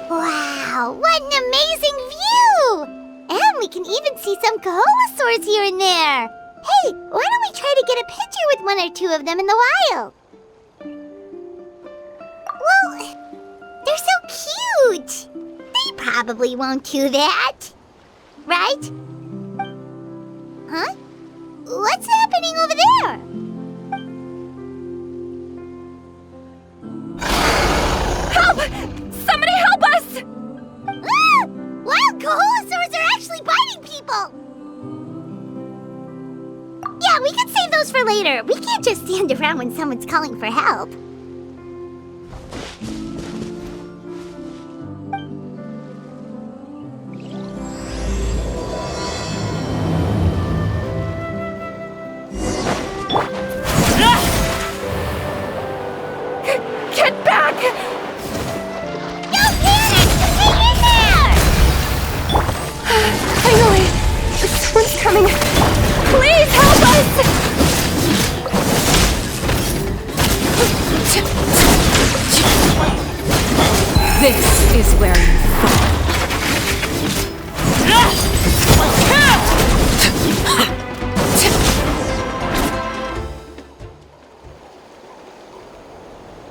Wow, what an amazing view! And we can even see some Koholosaurs here and there. Hey, why don't we try to get a picture with one or two of them in the wild? Well, they're so cute. They probably won't do that. Right? Huh? What's happening over there? Help! Somebody help us! Ah! Wild Koholosaurs are actually biting people! Yeah, we can save those for later. We can't just stand around when someone's calling for help. Get back! Don't panic! Hang in there! Finally! Someone's coming! Please help us! This is where you fall.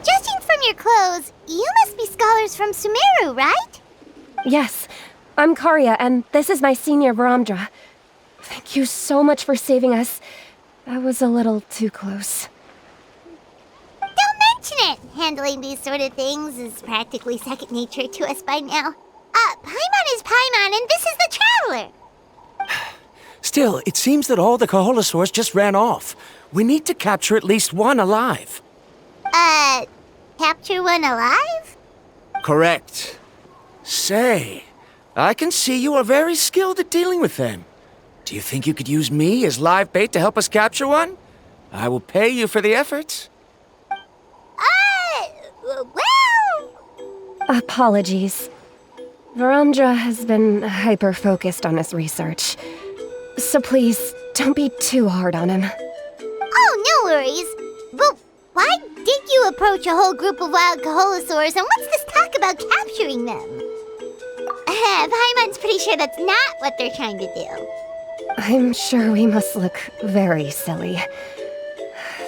Judging from your clothes, you must be scholars from Sumeru, right? Yes, I'm Karya, and this is my senior Varamdra. Thank you so much for saving us. That was a little too close. Don't mention it! Handling these sort of things is practically second nature to us by now. Paimon is Paimon, and this is the Traveler! Still, it seems that all the Koholosaurs just ran off. We need to capture at least one alive. Capture one alive? Correct. Say, I can see you are very skilled at dealing with them. Do you think you could use me as live bait to help us capture one? I will pay you for the efforts. Well... Apologies. Varamdra has been hyper-focused on his research. So please, don't be too hard on him. Oh, no worries. But why did you approach a whole group of wild Koholosaurs, and what's this talk about capturing them? Paimon's pretty sure that's not what they're trying to do. I'm sure we must look very silly.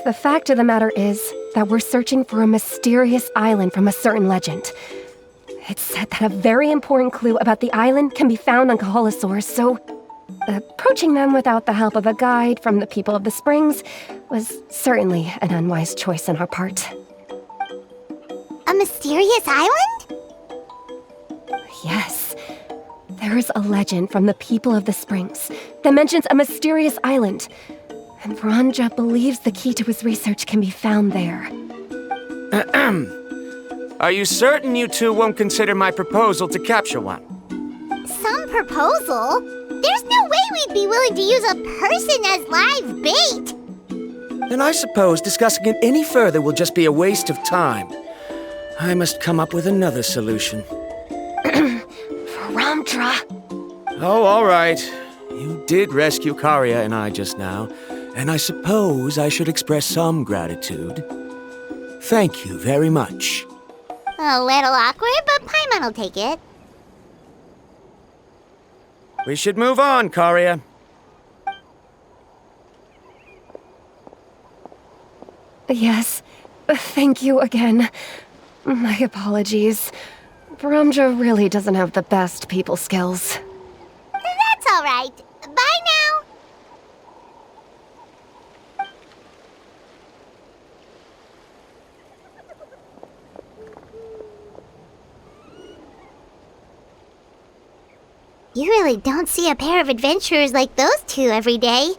The fact of the matter is that we're searching for a mysterious island from a certain legend. It's said that a very important clue about the island can be found on Koholosaurs, so approaching them without the help of a guide from the people of the springs was certainly an unwise choice on our part. A mysterious island? Yes. There is a legend from the people of the springs that mentions a mysterious island, and Varamdra believes the key to his research can be found there. Are you certain you two won't consider my proposal to capture one? Some proposal? There's no way we'd be willing to use a person as live bait! Then I suppose discussing it any further will just be a waste of time. I must come up with another solution. Varamdra! Oh, all right. You did rescue Karya and I just now, and I suppose I should express some gratitude. Thank you very much. A little awkward, but Paimon will take it. We should move on, Karya. Yes, thank you again. My apologies. Varamdra really doesn't have the best people skills. That's all right. Bye now. You really really don't see a pair of adventurers like those two every day.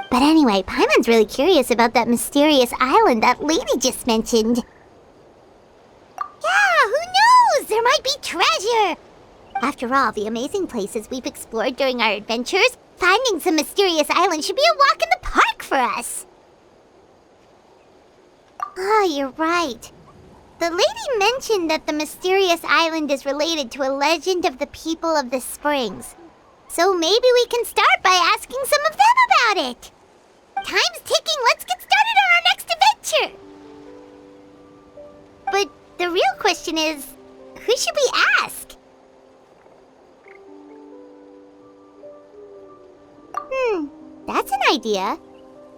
But anyway, Paimon's really curious about that mysterious island that lady just mentioned. Yeah, who knows? There might be treasure! After all the amazing places we've explored during our adventures, finding some mysterious island should be a walk in the park for us. Oh, you're right. The lady mentioned that the mysterious island is related to a legend of the people of the springs. So maybe we can start by asking some of them about it. Time's ticking, let's get started on our next adventure! But the real question is, who should we ask? That's an idea.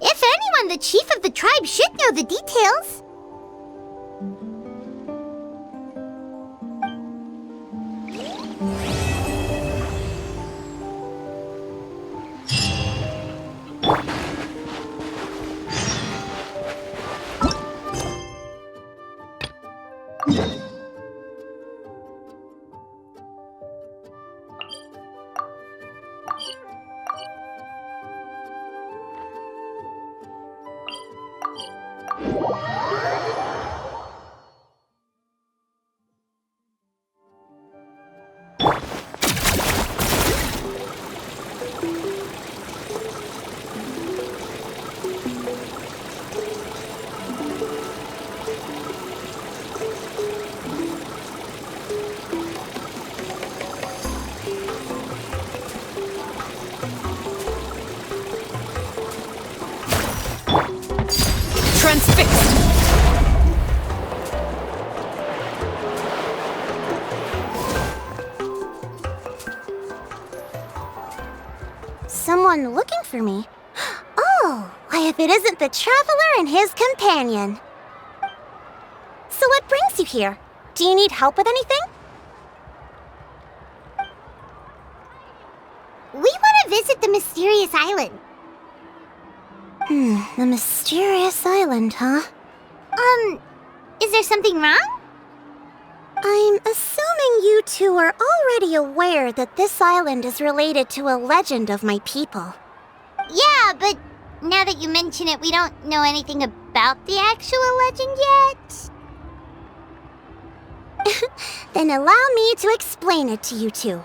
If anyone, the chief of the tribe should know the details. Transfixed! Someone looking for me? Oh, why if it isn't the traveler and his companion. So what brings you here? Do you need help with anything? We want to visit the mysterious island. The mysterious island, huh? Is there something wrong? I'm assuming you two are already aware that this island is related to a legend of my people. Yeah, but now that you mention it, we don't know anything about the actual legend yet. Then allow me to explain it to you two.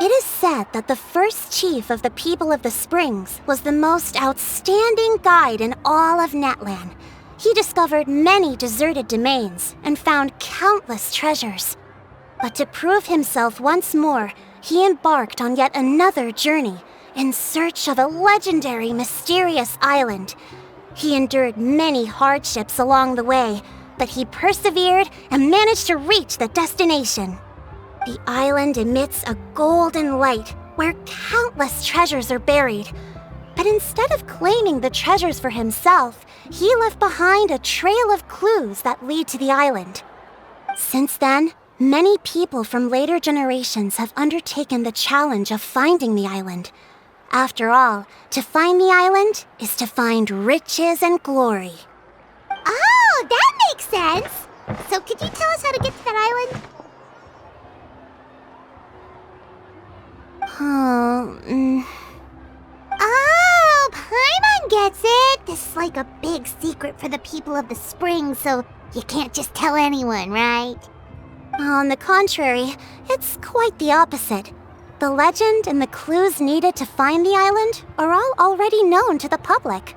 It is said that the first chief of the people of the Springs was the most outstanding guide in all of Natlan. He discovered many deserted domains and found countless treasures. But to prove himself once more, he embarked on yet another journey in search of a legendary, mysterious island. He endured many hardships along the way, but he persevered and managed to reach the destination. The island emits a golden light where countless treasures are buried. But instead of claiming the treasures for himself, he left behind a trail of clues that lead to the island. Since then, many people from later generations have undertaken the challenge of finding the island. After all, to find the island is to find riches and glory. Oh, that makes sense! So could you tell us how to get to that island? Oh, Paimon gets it! This is like a big secret for the people of the Springs, so you can't just tell anyone, right? On the contrary, it's quite the opposite. The legend and the clues needed to find the island are all already known to the public.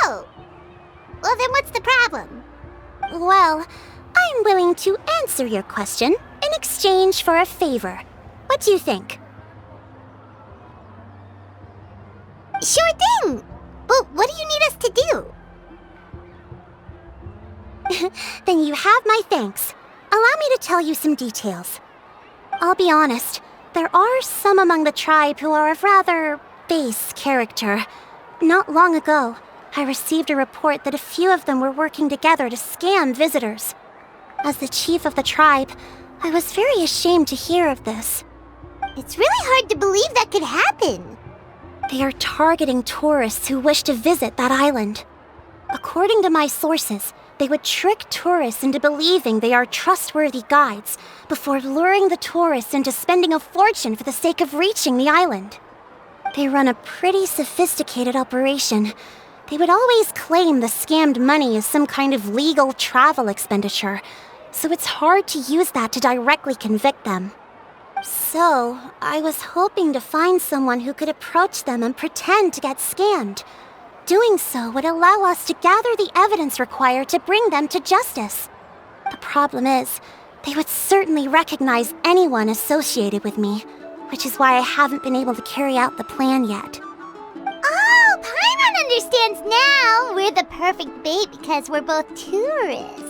Oh! Well, then what's the problem? Well, I'm willing to answer your question in exchange for a favor. What do you think? Sure thing! But what do you need us to do? Then you have my thanks. Allow me to tell you some details. I'll be honest, there are some among the tribe who are of rather base character. Not long ago, I received a report that a few of them were working together to scam visitors. As the chief of the tribe, I was very ashamed to hear of this. It's really hard to believe that could happen. They are targeting tourists who wish to visit that island. According to my sources, They would trick tourists into believing they are trustworthy guides before luring the tourists into spending a fortune for the sake of reaching the island. They run a pretty sophisticated operation. They would always claim the scammed money is some kind of legal travel expenditure, so it's hard to use that to directly convict them. So, I was hoping to find someone who could approach them and pretend to get scammed. Doing so would allow us to gather the evidence required to bring them to justice. The problem is, they would certainly recognize anyone associated with me, which is why I haven't been able to carry out the plan yet. Oh, Paimon understands now! We're the perfect bait because we're both tourists.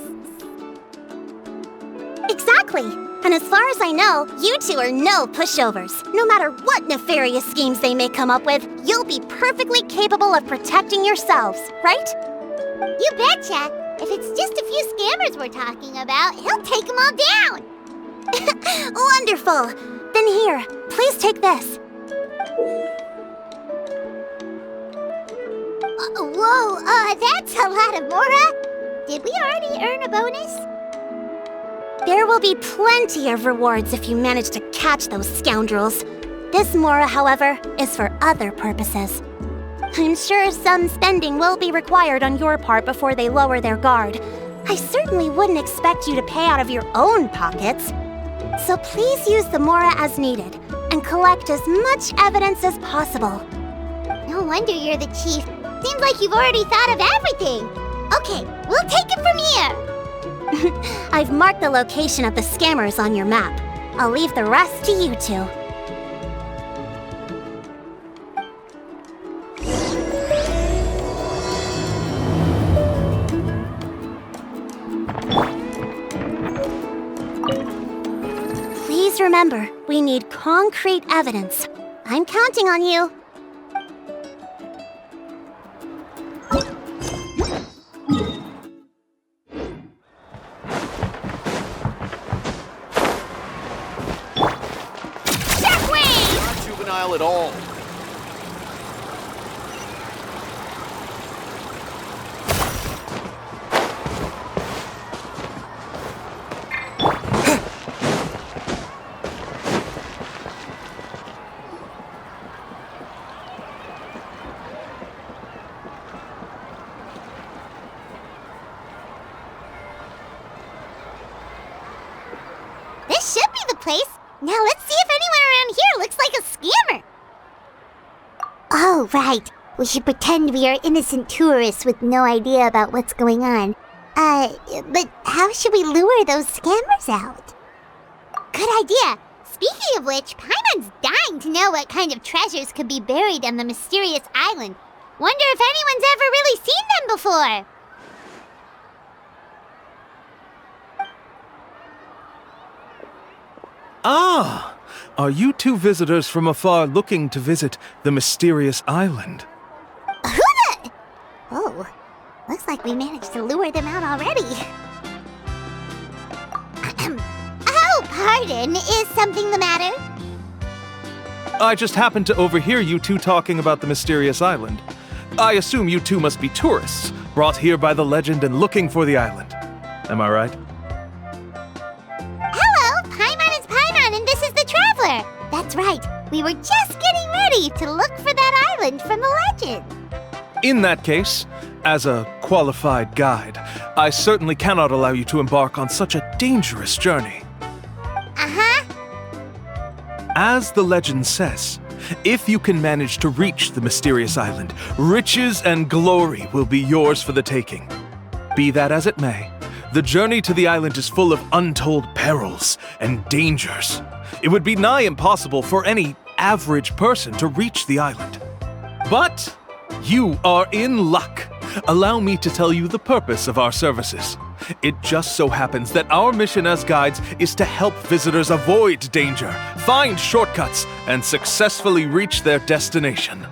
Exactly! And as far as I know, you two are no pushovers. No matter what nefarious schemes they may come up with, you'll be perfectly capable of protecting yourselves, right? You betcha! If it's just a few scammers we're talking about, he'll take them all down! Wonderful! Then here, please take this. Whoa, that's a lot of Mora! Did we already earn a bonus? There will be plenty of rewards if you manage to catch those scoundrels. This Mora, however, is for other purposes. I'm sure some spending will be required on your part before they lower their guard. I certainly wouldn't expect you to pay out of your own pockets. So please use the Mora as needed, and collect as much evidence as possible. No wonder you're the chief. Seems like you've already thought of everything. Okay, we'll take it from here. I've marked the location of the scammers on your map. I'll leave the rest to you two. Please remember, we need concrete evidence. I'm counting on you. At all. This should be the place. Now let's see if anyone around here looks like a scammer. Oh, right. We should pretend we are innocent tourists with no idea about what's going on. But how should we lure those scammers out? Good idea. Speaking of which, Paimon's dying to know what kind of treasures could be buried on the mysterious island. Wonder if anyone's ever really seen them before. Ah! Are you two visitors from afar looking to visit the mysterious island? Who the... Oh, looks like we managed to lure them out already. Oh, pardon. Is something the matter? I just happened to overhear you two talking about the mysterious island. I assume you two must be tourists, brought here by the legend and looking for the island. Am I right? Hello, Paimon is Paimon and this is the Traveler. That's right. We were just getting ready to look for that island from the legend. In that case, as a qualified guide, I certainly cannot allow you to embark on such a dangerous journey. Uh-huh. As the legend says, if you can manage to reach the mysterious island, riches and glory will be yours for the taking. Be that as it may, the journey to the island is full of untold perils and dangers. It would be nigh impossible for any average person to reach the island. But you are in luck. Allow me to tell you the purpose of our services. It just so happens that our mission as guides is to help visitors avoid danger, find shortcuts, and successfully reach their destination.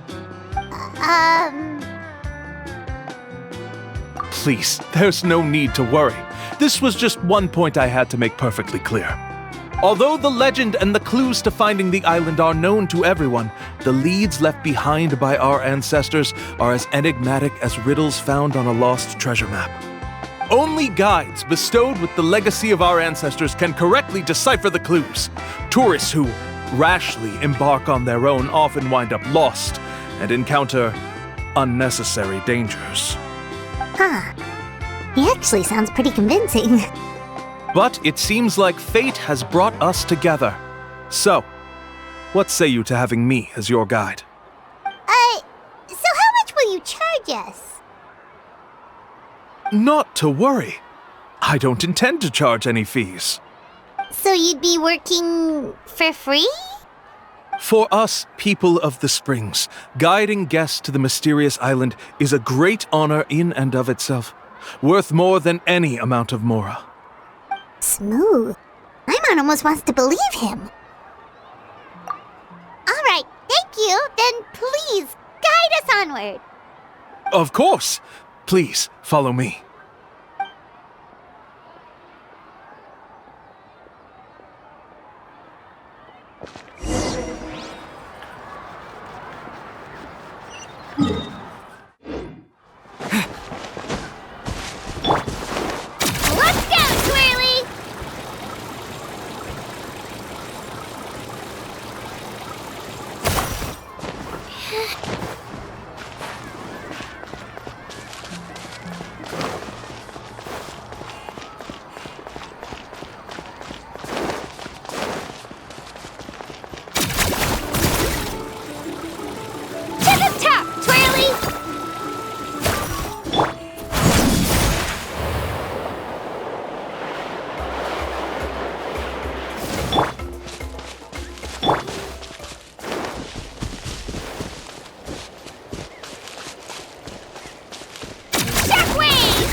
Please, there's no need to worry. This was just one point I had to make perfectly clear. Although the legend and the clues to finding the island are known to everyone, the leads left behind by our ancestors are as enigmatic as riddles found on a lost treasure map. Only guides bestowed with the legacy of our ancestors can correctly decipher the clues. Tourists who rashly embark on their own often wind up lost and encounter unnecessary dangers. He actually sounds pretty convincing. But it seems like fate has brought us together. So, what say you to having me as your guide? So how much will you charge us? Not to worry. I don't intend to charge any fees. So you'd be working for free? For us, people of the Springs, guiding guests to the mysterious island is a great honor in and of itself, worth more than any amount of mora. Smooth. Paimon almost wants to believe him. All right, thank you. Then please, guide us onward. Of course. Please, follow me. Let's go, Twirly! To the top, Twirly! Shockwave!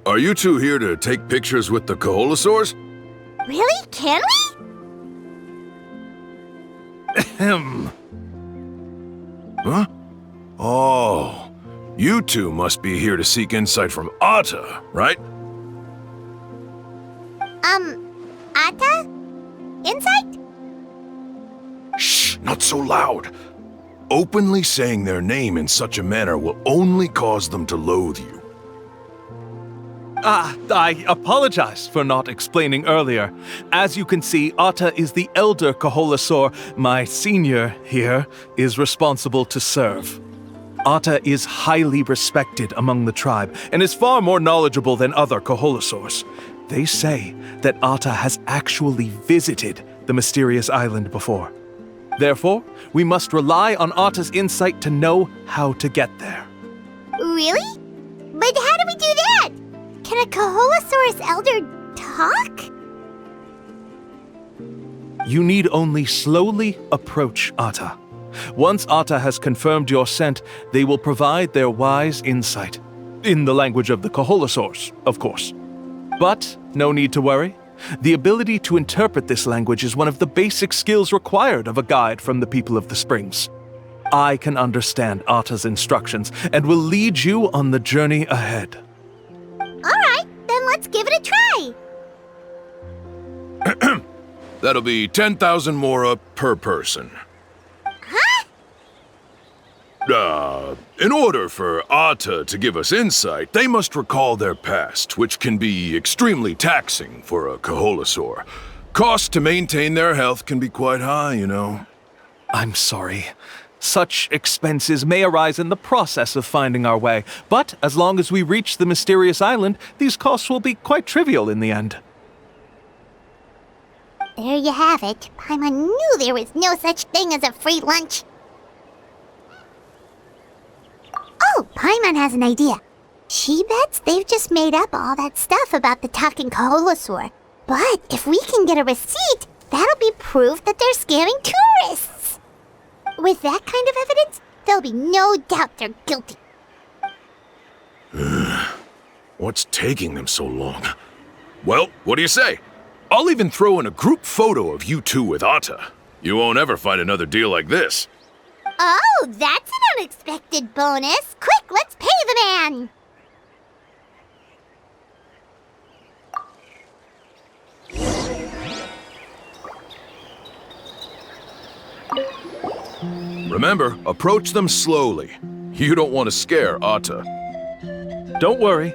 Are you two here to take pictures with the Koholosaurs? Really? Can we? Huh? Oh, you two must be here to seek insight from Atta, right? Atta? Insight? Shh, not so loud. Openly saying their name in such a manner will only cause them to loathe you. I apologize for not explaining earlier. As you can see, Atta is the elder Koholosaur. My senior here is responsible to serve. Atta is highly respected among the tribe and is far more knowledgeable than other Koholosaurs. They say that Atta has actually visited the mysterious island before. Therefore, we must rely on Atta's insight to know how to get there. Really? But how do we do that? Can a Koholosaurus elder talk? You need only slowly approach Atta. Once Atta has confirmed your scent, they will provide their wise insight. In the language of the Koholosaurs, of course. But no need to worry. The ability to interpret this language is one of the basic skills required of a guide from the people of the Springs. I can understand Atta's instructions and will lead you on the journey ahead. Alright, then let's give it a try. That'll be 10,000 mora per person. Huh? In order for Atta to give us insight, they must recall their past, which can be extremely taxing for a Koholosaur. Costs to maintain their health can be quite high, you know. I'm sorry. Such expenses may arise in the process of finding our way, but as long as we reach the mysterious island, these costs will be quite trivial in the end. There you have it. Paimon knew there was no such thing as a free lunch. Oh, Paimon has an idea. She bets they've just made up all that stuff about the talking Koholosaur. But if we can get a receipt, that'll be proof that they're scamming tourists. With that kind of evidence, there'll be no doubt they're guilty. What's taking them so long? Well, what do you say? I'll even throw in a group photo of you two with Atta. You won't ever find another deal like this. Oh, that's an unexpected bonus. Quick, let's pay the man. Remember, approach them slowly. You don't want to scare Atta. Don't worry.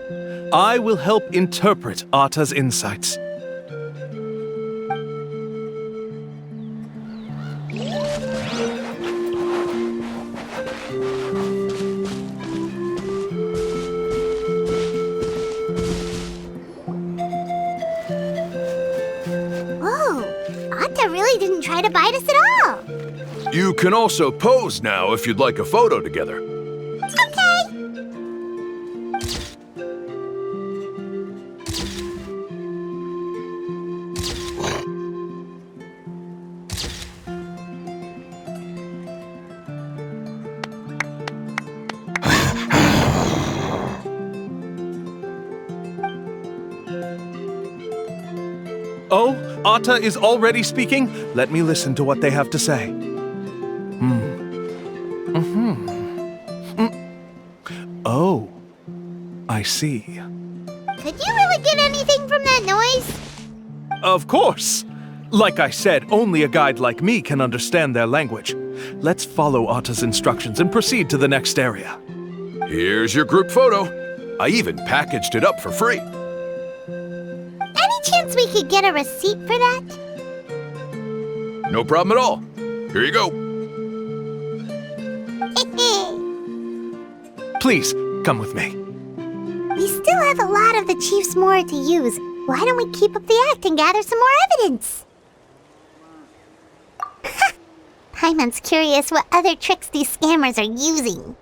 I will help interpret Atta's insights. Whoa, Atta really didn't try to bite us at all. You can also pose now if you'd like a photo together. Okay. Oh, Atta is already speaking? Let me listen to what they have to say. Oh, I see. Could you really get anything from that noise? Of course! Like I said, only a guide like me can understand their language. Let's follow Atta's instructions and proceed to the next area. Here's your group photo. I even packaged it up for free. Any chance we could get a receipt for that? No problem at all. Here you go. Please, come with me. We still have a lot of the chief's mora to use. Why don't we keep up the act and gather some more evidence? Paimon's curious what other tricks these scammers are using.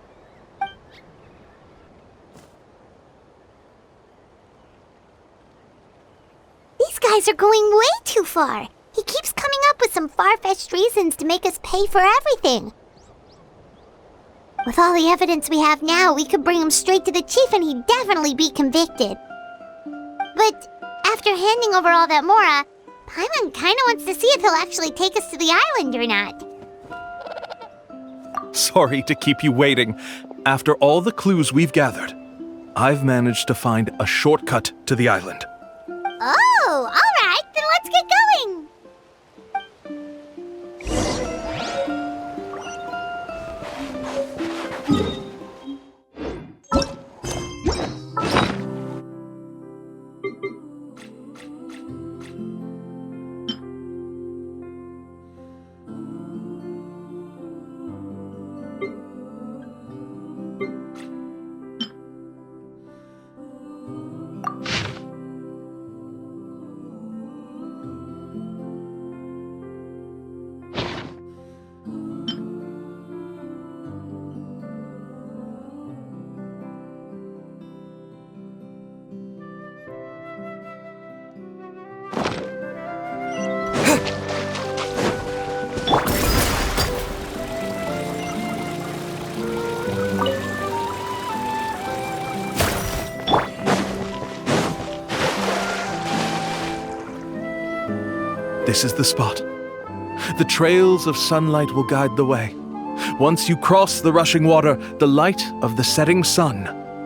These guys are going way too far. He keeps coming up with some far-fetched reasons to make us pay for everything. With all the evidence we have now, we could bring him straight to the chief and he'd definitely be convicted. But after handing over all that mora, Paimon kinda wants to see if he'll actually take us to the island or not. Sorry to keep you waiting. After all the clues we've gathered, I've managed to find a shortcut to the island. Oh, alright, then let's get going! This is the spot. The trails of sunlight will guide the way. Once you cross the rushing water, the light of the setting sun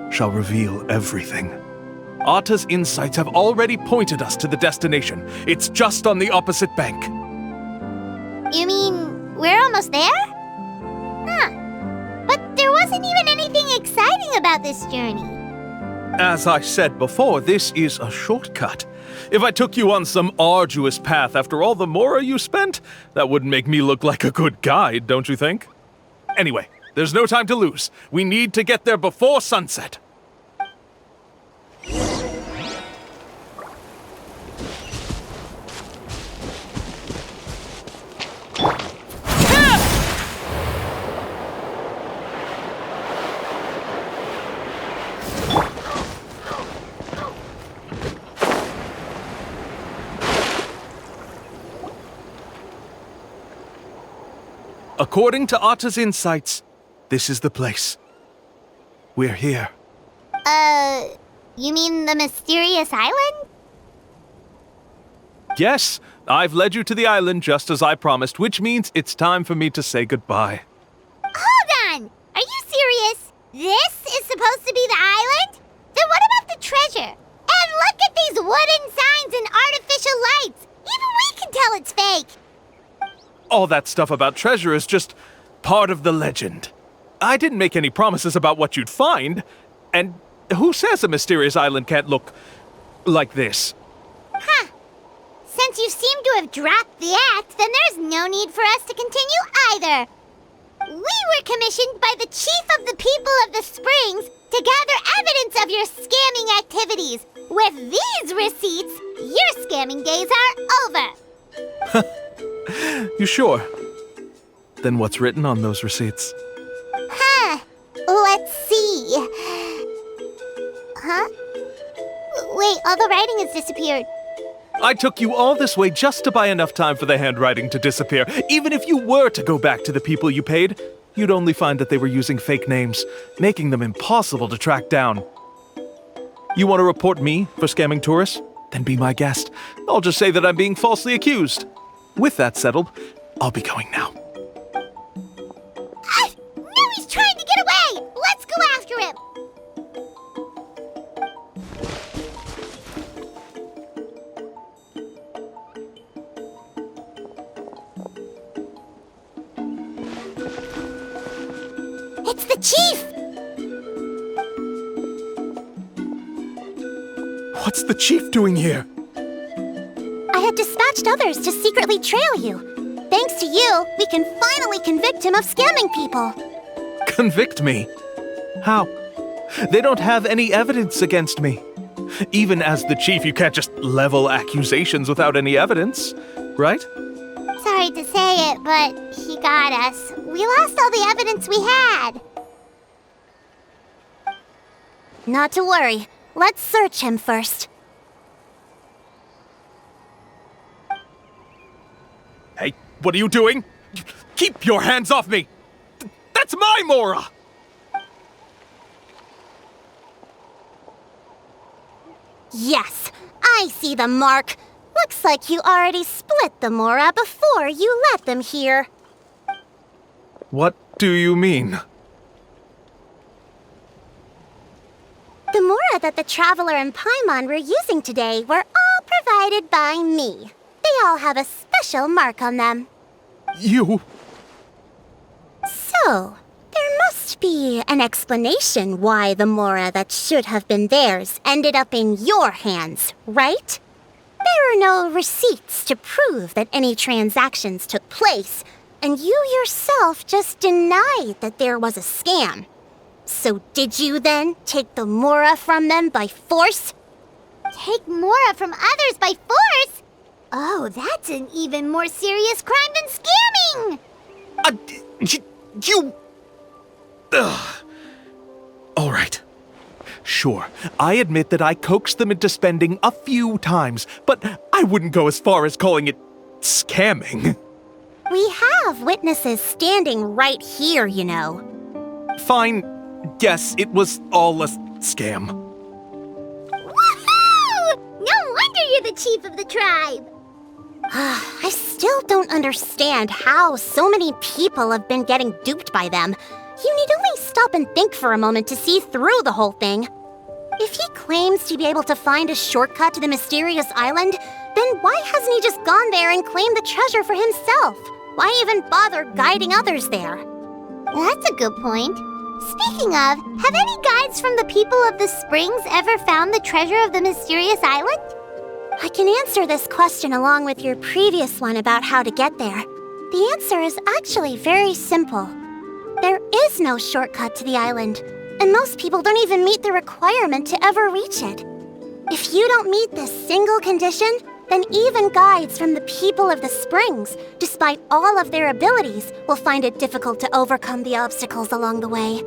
shall reveal everything. Atta's insights have already pointed us to the destination. It's just on the opposite bank. You mean, we're almost there? Huh. But there wasn't even anything exciting about this journey. As I said before, this is a shortcut. If I took you on some arduous path after all the mora you spent, that wouldn't make me look like a good guide, don't you think? Anyway, there's no time to lose. We need to get there before sunset. According to Atta's insights, this is the place. We're here. You mean the mysterious island? Yes, I've led you to the island just as I promised, which means it's time for me to say goodbye. Hold on! Are you serious? This is supposed to be the island? Then what about the treasure? And look at these wooden signs and artificial lights! Even we can tell it's fake! All that stuff about treasure is just part of the legend. I didn't make any promises about what you'd find. And who says a mysterious island can't look like this? Huh. Since you seem to have dropped the act, then there's no need for us to continue either. We were commissioned by the chief of the people of the Springs to gather evidence of your scamming activities. With these receipts, your scamming days are over. You sure? Then what's written on those receipts? Huh. Let's see. Huh? Wait, all the writing has disappeared. I took you all this way just to buy enough time for the handwriting to disappear. Even if you were to go back to the people you paid, you'd only find that they were using fake names, making them impossible to track down. You want to report me for scamming tourists? Then be my guest. I'll just say that I'm being falsely accused. With that settled, I'll be going now. Now he's trying to get away! Let's go after him! It's the chief! What's the chief doing here? I had dispatched others to secretly trail you. Thanks to you, we can finally convict him of scamming people. Convict me? How? They don't have any evidence against me. Even as the chief, you can't just level accusations without any evidence, right? Sorry to say it, but he got us. We lost all the evidence we had. Not to worry. Let's search him first. Hey, what are you doing? Keep your hands off me! That's my Mora! Yes, I see the mark. Looks like you already split the Mora before you let them here. What do you mean? The Mora that the Traveler and Paimon were using today were all provided by me. They all have a special mark on them. You... So, there must be an explanation why the Mora that should have been theirs ended up in your hands, right? There are no receipts to prove that any transactions took place, and you yourself just denied that there was a scam. So did you then take the Mora from them by force? Take Mora from others by force? Oh, that's an even more serious crime than scamming! You... Ugh. All right. Sure, I admit that I coaxed them into spending a few times, but I wouldn't go as far as calling it scamming. We have witnesses standing right here, you know. Fine. Yes, it was all a scam. Woohoo! No wonder you're the chief of the tribe! I still don't understand how so many people have been getting duped by them. You need only stop and think for a moment to see through the whole thing. If he claims to be able to find a shortcut to the mysterious island, then why hasn't he just gone there and claimed the treasure for himself? Why even bother guiding others there? That's a good point. Speaking of, have any guides from the people of the Springs ever found the treasure of the mysterious island? I can answer this question along with your previous one about how to get there. The answer is actually very simple. There is no shortcut to the island, and most people don't even meet the requirement to ever reach it. If you don't meet this single condition, then even guides from the people of the Springs, despite all of their abilities, will find it difficult to overcome the obstacles along the way.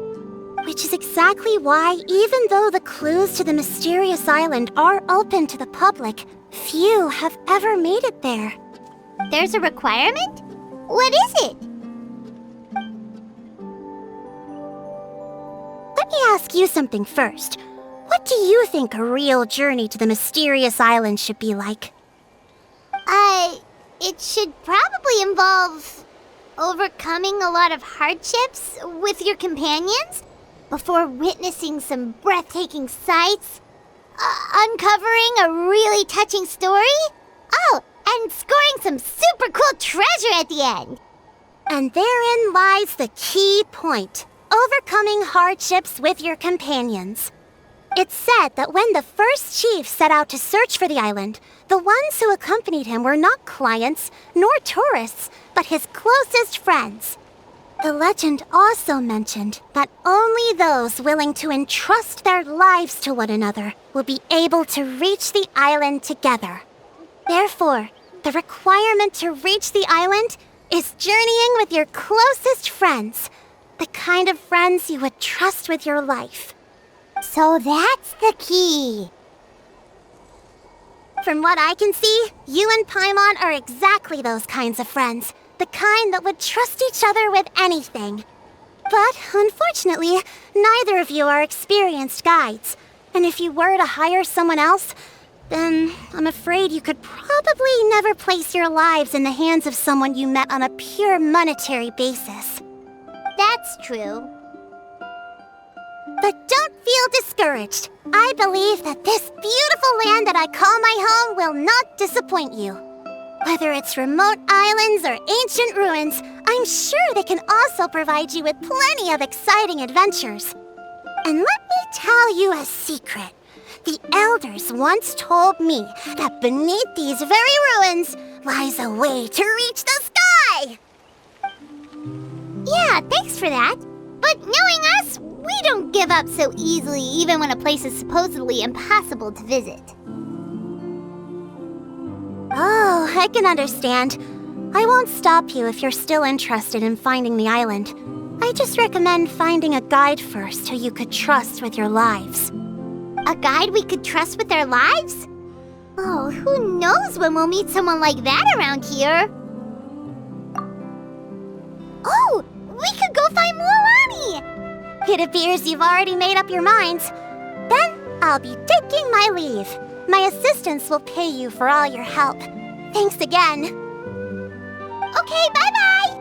Which is exactly why, even though the clues to the mysterious island are open to the public, few have ever made it there. There's a requirement? What is it? Let me ask you something first. What do you think a real journey to the mysterious island should be like? It should probably involve overcoming a lot of hardships with your companions before witnessing some breathtaking sights, uncovering a really touching story, oh, and scoring some super cool treasure at the end. And therein lies the key point, overcoming hardships with your companions. It's said that when the first chief set out to search for the island, the ones who accompanied him were not clients nor tourists, but his closest friends. The legend also mentioned that only those willing to entrust their lives to one another will be able to reach the island together. Therefore, the requirement to reach the island is journeying with your closest friends, the kind of friends you would trust with your life. So that's the key. From what I can see, you and Paimon are exactly those kinds of friends, the kind that would trust each other with anything. But unfortunately, neither of you are experienced guides, and if you were to hire someone else, then I'm afraid you could probably never place your lives in the hands of someone you met on a pure monetary basis. That's true. But don't feel discouraged. I believe that this beautiful land that I call my home will not disappoint you. Whether it's remote islands or ancient ruins, I'm sure they can also provide you with plenty of exciting adventures. And let me tell you a secret. The elders once told me that beneath these very ruins lies a way to reach the sky! Yeah, thanks for that. But knowing us, we don't give up so easily even when a place is supposedly impossible to visit. Oh, I can understand. I won't stop you if you're still interested in finding the island. I just recommend finding a guide first who you could trust with your lives. A guide we could trust with our lives? Oh, who knows when we'll meet someone like that around here? Oh, we could go find Mualani! It appears you've already made up your minds. Then I'll be taking my leave. My assistants will pay you for all your help. Thanks again. Okay, bye-bye!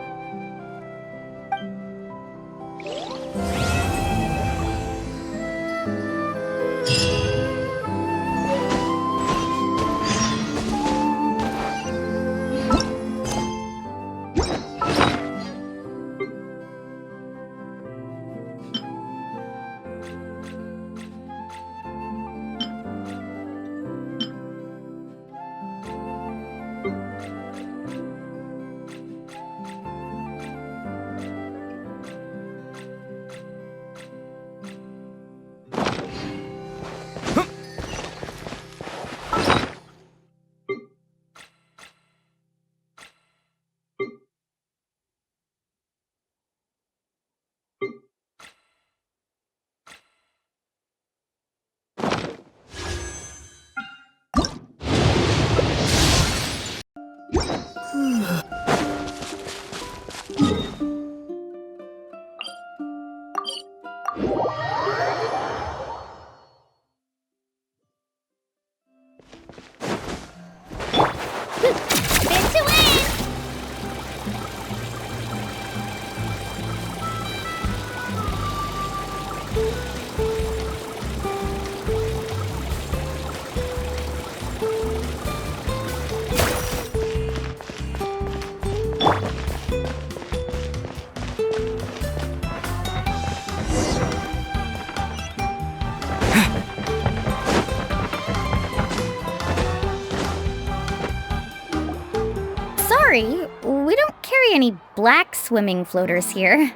Sorry, we don't carry any black swimming floaters here.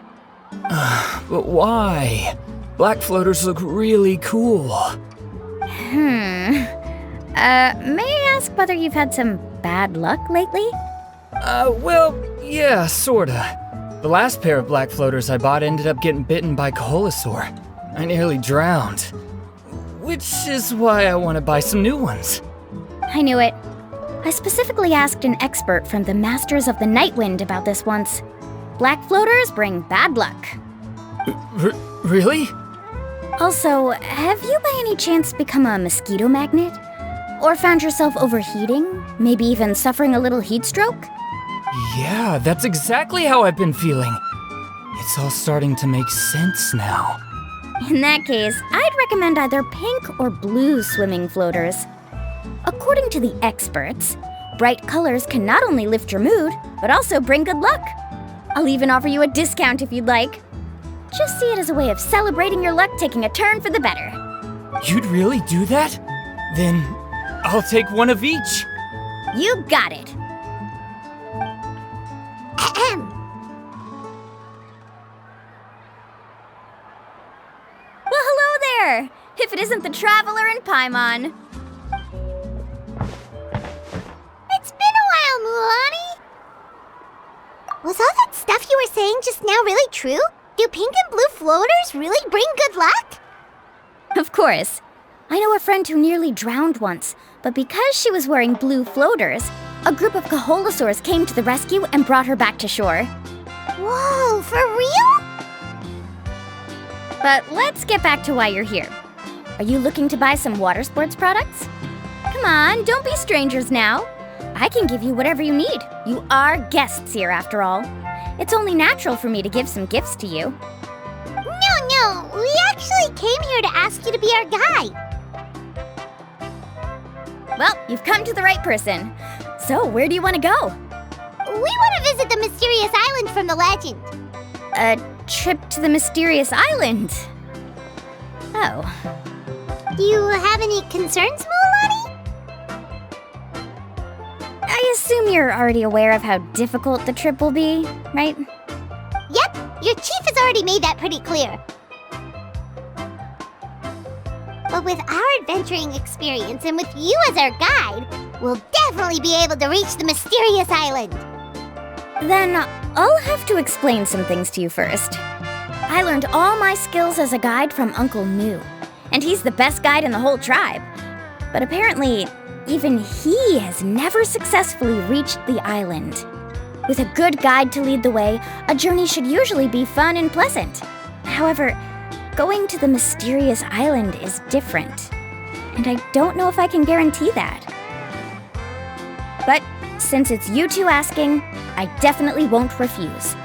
But why? Black floaters look really cool. May I ask whether you've had some bad luck lately? Well, yeah, sorta. The last pair of black floaters I bought ended up getting bitten by Kaholasaur. I nearly drowned. Which is why I want to buy some new ones. I knew it. I specifically asked an expert from the Masters of the Nightwind about this once. Black floaters bring bad luck. Really? Also, have you by any chance become a mosquito magnet? Or found yourself overheating? Maybe even suffering a little heat stroke? Yeah, that's exactly how I've been feeling. It's all starting to make sense now. In that case, I'd recommend either pink or blue swimming floaters. According to the experts, bright colors can not only lift your mood, but also bring good luck. I'll even offer you a discount if you'd like. Just see it as a way of celebrating your luck taking a turn for the better. You'd really do that? Then I'll take one of each. You got it. Ahem. Well, hello there! If it isn't the Traveler in Paimon. It's been a while, Mualani. Was all that stuff you were saying just now really true? Do pink and blue floaters really bring good luck? Of course. I know a friend who nearly drowned once, but because she was wearing blue floaters, a group of Kaholasaurs came to the rescue and brought her back to shore. Whoa, for real? But let's get back to why you're here. Are you looking to buy some water sports products? Come on, don't be strangers now. I can give you whatever you need. You are guests here, after all. It's only natural for me to give some gifts to you. No, we actually came here to ask you to be our guide. Well, you've come to the right person. So, where do you want to go? We want to visit the mysterious island from the legend. A trip to the mysterious island? Oh. Do you have any concerns, Mualani? I assume you're already aware of how difficult the trip will be, right? Yep, your chief has already made that pretty clear. But with our adventuring experience and with you as our guide, we'll definitely be able to reach the mysterious island. Then I'll have to explain some things to you first. I learned all my skills as a guide from Uncle Nu, and he's the best guide in the whole tribe. But apparently, even he has never successfully reached the island. With a good guide to lead the way, a journey should usually be fun and pleasant. However, going to the mysterious island is different, and I don't know if I can guarantee that. But since it's you two asking, I definitely won't refuse.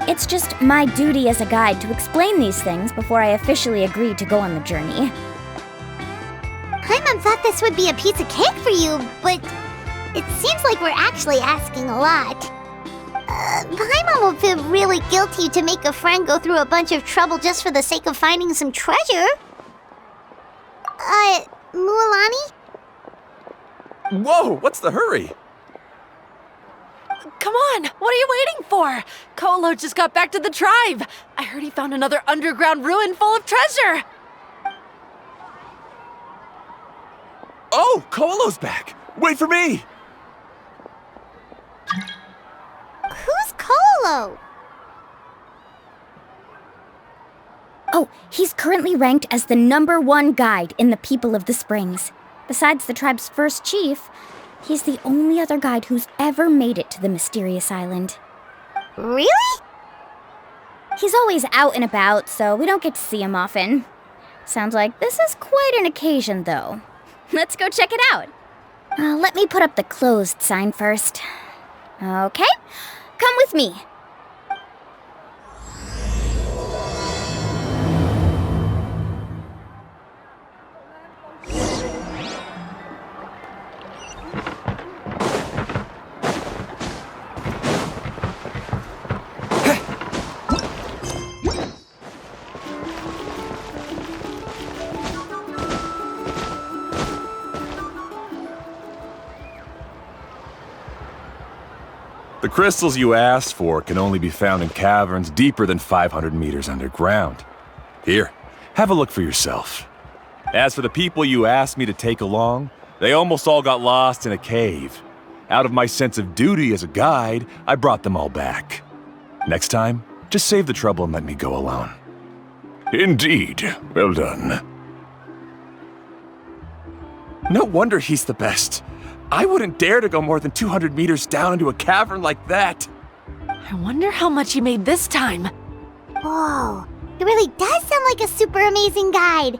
It's just my duty as a guide to explain these things before I officially agree to go on the journey. Paimon thought this would be a piece of cake for you, but it seems like we're actually asking a lot. Paimon will feel really guilty to make a friend go through a bunch of trouble just for the sake of finding some treasure. Mualani? Whoa, what's the hurry? Come on, what are you waiting for? Kolo just got back to the tribe. I heard he found another underground ruin full of treasure. Oh, Kolo's back! Wait for me! Who's Kolo? Oh, he's currently ranked as the #1 guide in the People of the Springs. Besides the tribe's first chief, he's the only other guide who's ever made it to the mysterious island. Really? He's always out and about, so we don't get to see him often. Sounds like this is quite an occasion, though. Let's go check it out. Let me put up the closed sign first. Okay, come with me. The crystals you asked for can only be found in caverns deeper than 500 meters underground. Here, have a look for yourself. As for the people you asked me to take along, they almost all got lost in a cave. Out of my sense of duty as a guide, I brought them all back. Next time, just save the trouble and let me go alone. Indeed. Well done. No wonder he's the best. I wouldn't dare to go more than 200 meters down into a cavern like that. I wonder how much he made this time. Whoa, he really does sound like a super amazing guide.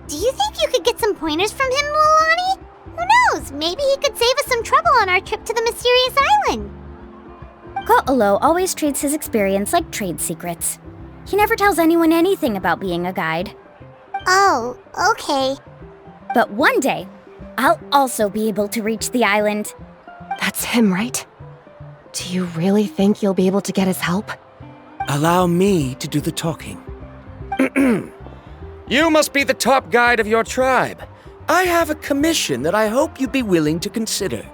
Do you think you could get some pointers from him, Mualani? Who knows, maybe he could save us some trouble on our trip to the mysterious island. Ko'olo always treats his experience like trade secrets. He never tells anyone anything about being a guide. Oh, okay. But one day, I'll also be able to reach the island. That's him, right? Do you really think you'll be able to get his help? Allow me to do the talking. You must be the top guide of your tribe. I have a commission that I hope you'd be willing to consider.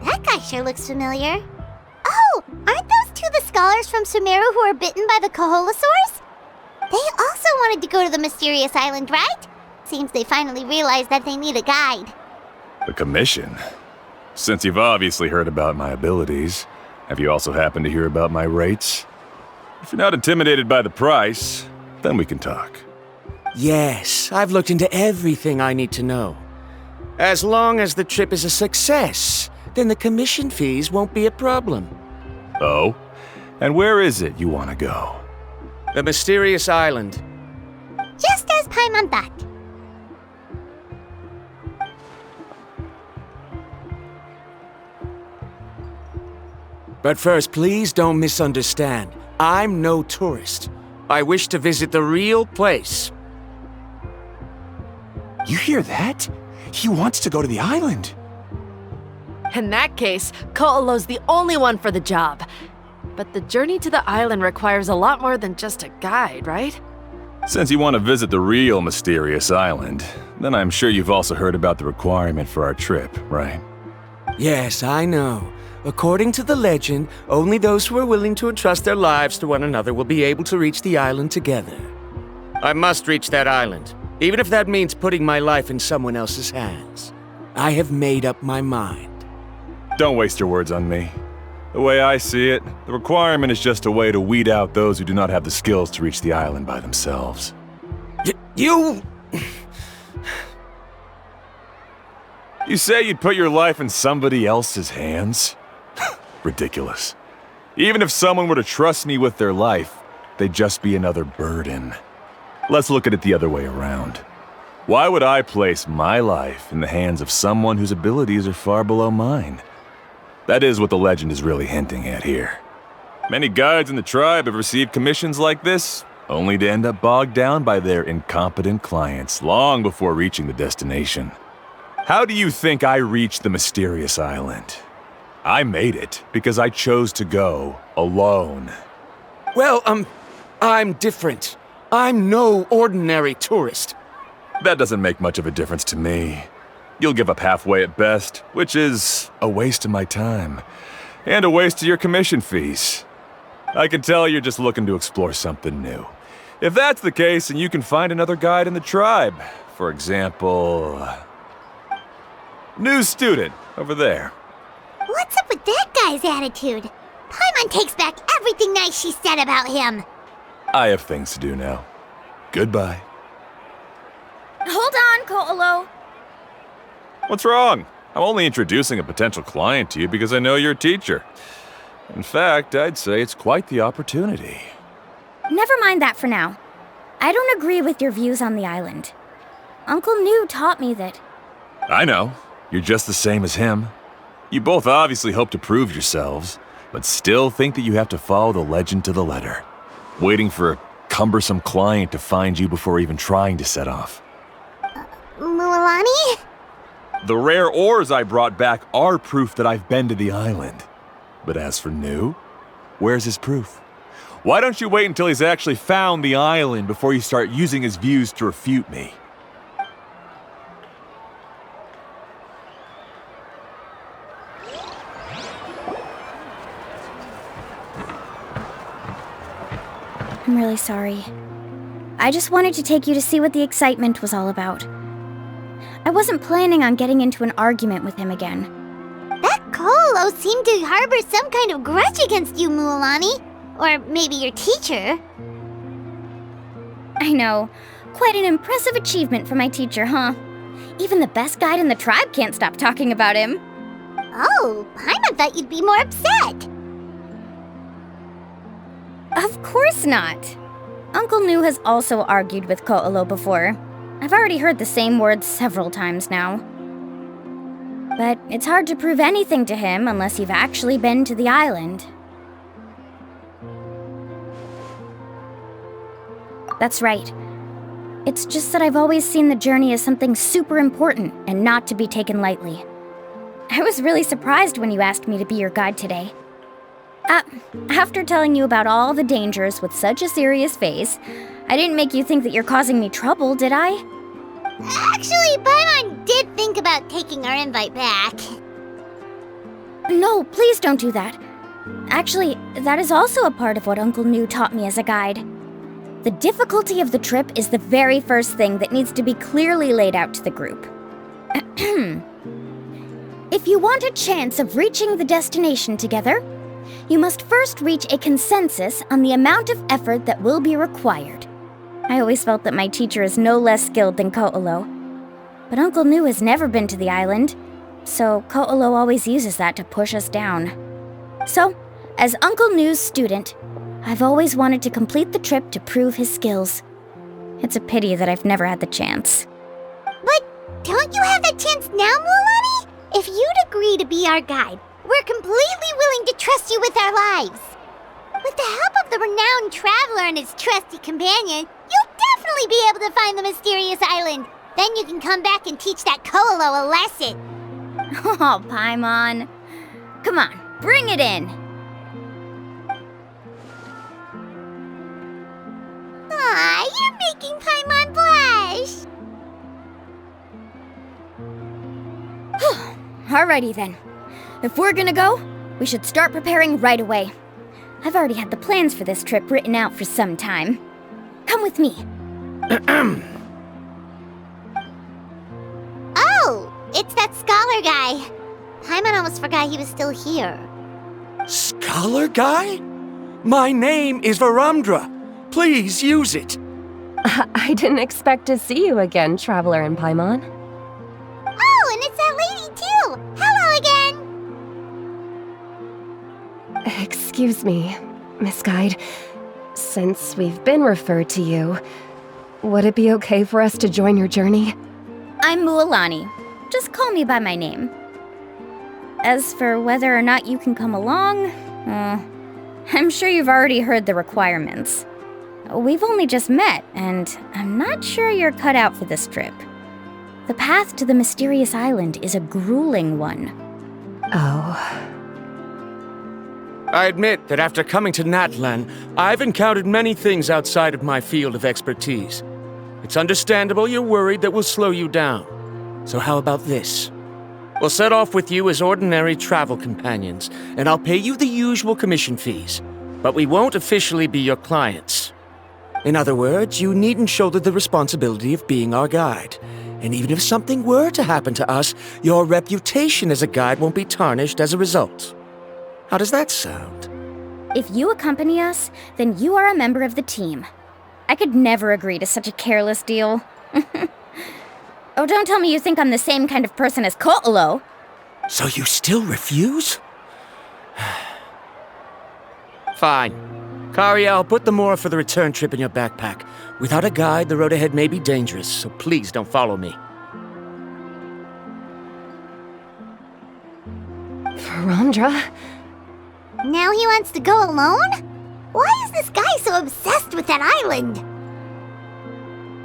That guy sure looks familiar. Oh, aren't those two the scholars from Sumeru who were bitten by the Koholosaurs? They also wanted to go to the mysterious island, right? Seems they finally realized that they need a guide. The commission? Since you've obviously heard about my abilities, have you also happened to hear about my rates? If you're not intimidated by the price, then we can talk. Yes, I've looked into everything I need to know. As long as the trip is a success, then the commission fees won't be a problem. Oh? And where is it you want to go? The mysterious island. Just as Paimon thought. But first, please don't misunderstand. I'm no tourist. I wish to visit the real place. You hear that? He wants to go to the island. In that case, Ko'olo's the only one for the job. But the journey to the island requires a lot more than just a guide, right? Since you want to visit the real mysterious island, then I'm sure you've also heard about the requirement for our trip, right? Yes, I know. According to the legend, only those who are willing to entrust their lives to one another will be able to reach the island together. I must reach that island, even if that means putting my life in someone else's hands. I have made up my mind. Don't waste your words on me. The way I see it, the requirement is just a way to weed out those who do not have the skills to reach the island by themselves. You say you'd put your life in somebody else's hands? Ridiculous. Even if someone were to trust me with their life, they'd just be another burden. Let's look at it the other way around. Why would I place my life in the hands of someone whose abilities are far below mine? That is what the legend is really hinting at here. Many guides in the tribe have received commissions like this, only to end up bogged down by their incompetent clients long before reaching the destination. How do you think I reached the mysterious island? I made it because I chose to go alone. Well, I'm different. I'm no ordinary tourist. That doesn't make much of a difference to me. You'll give up halfway at best, which is a waste of my time. And a waste of your commission fees. I can tell you're just looking to explore something new. If that's the case, then you can find another guide in the tribe. For example... new student, over there. What's up with that guy's attitude? Paimon takes back everything nice she said about him. I have things to do now. Goodbye. Hold on, Ko'olo. What's wrong? I'm only introducing a potential client to you because I know you're a teacher. In fact, I'd say it's quite the opportunity. Never mind that for now. I don't agree with your views on the island. Uncle New taught me that... I know. You're just the same as him. You both obviously hope to prove yourselves, but still think that you have to follow the legend to the letter, waiting for a cumbersome client to find you before even trying to set off. Mualani? The rare ores I brought back are proof that I've been to the island. But as for New, where's his proof? Why don't you wait until he's actually found the island before you start using his views to refute me? I'm really sorry. I just wanted to take you to see what the excitement was all about. I wasn't planning on getting into an argument with him again. That Ko'olo seemed to harbor some kind of grudge against you, Mualani. Or maybe your teacher. I know. Quite an impressive achievement for my teacher, huh? Even the best guide in the tribe can't stop talking about him. Oh, Paimon thought you'd be more upset. Of course not. Uncle New has also argued with Ko'olo before. I've already heard the same words several times now. But it's hard to prove anything to him unless you've actually been to the island. That's right. It's just that I've always seen the journey as something super important and not to be taken lightly. I was really surprised when you asked me to be your guide today. After telling you about all the dangers with such a serious face, I didn't make you think that you're causing me trouble, did I? Actually, Paimon did think about taking our invite back. No, please don't do that. Actually, that is also a part of what Uncle Nu taught me as a guide. The difficulty of the trip is the very first thing that needs to be clearly laid out to the group. If you want a chance of reaching the destination together, you must first reach a consensus on the amount of effort that will be required. I always felt that my teacher is no less skilled than Ko'olo. But Uncle Nu has never been to the island, so Ko'olo always uses that to push us down. So, as Uncle Nu's student, I've always wanted to complete the trip to prove his skills. It's a pity that I've never had the chance. But don't you have that chance now, Mualani? If you'd agree to be our guide, we're completely willing to trust you with our lives. With the help of the renowned traveler and his trusty companion, you'll definitely be able to find the mysterious island. Then you can come back and teach that Ko'olo a lesson. Oh, Paimon. Come on, bring it in. Aw, you're making Paimon blush. Alrighty then. If we're gonna go, we should start preparing right away. I've already had the plans for this trip written out for some time. Come with me. Oh, it's that scholar guy. Paimon almost forgot he was still here. Scholar guy? My name is Varamdra. Please use it. I didn't expect to see you again, Traveler and Paimon. Oh, and it's that lady too. Hello again. Excuse me, Miss Guide. Since we've been referred to you, would it be okay for us to join your journey? I'm Mualani. Just call me by my name. As for whether or not you can come along, I'm sure you've already heard the requirements. We've only just met, and I'm not sure you're cut out for this trip. The path to the mysterious island is a grueling one. Oh. I admit that after coming to Natlan, I've encountered many things outside of my field of expertise. It's understandable you're worried that we'll slow you down. So how about this? We'll set off with you as ordinary travel companions, and I'll pay you the usual commission fees. But we won't officially be your clients. In other words, you needn't shoulder the responsibility of being our guide. And even if something were to happen to us, your reputation as a guide won't be tarnished as a result. How does that sound? If you accompany us, then you are a member of the team. I could never agree to such a careless deal. Oh, don't tell me you think I'm the same kind of person as Ko'olo. So you still refuse? Fine. Karia, I'll put the Mora for the return trip in your backpack. Without a guide, the road ahead may be dangerous, so please don't follow me. Varamdra? Now he wants to go alone? Why is this guy so obsessed with that island?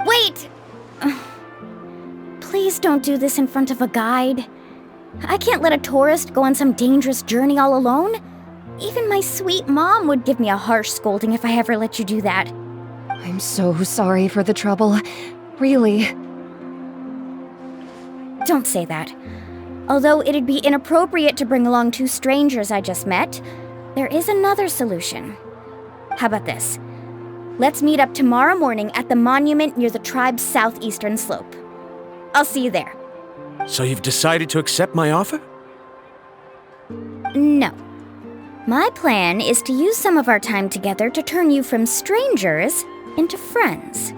Wait! Please don't do this in front of a guide. I can't let a tourist go on some dangerous journey all alone. Even my sweet mom would give me a harsh scolding if I ever let you do that. I'm so sorry for the trouble. Really. Don't say that. Although it'd be inappropriate to bring along two strangers I just met, there is another solution. How about this? Let's meet up tomorrow morning at the monument near the tribe's southeastern slope. I'll see you there. So you've decided to accept my offer? No. My plan is to use some of our time together to turn you from strangers into friends.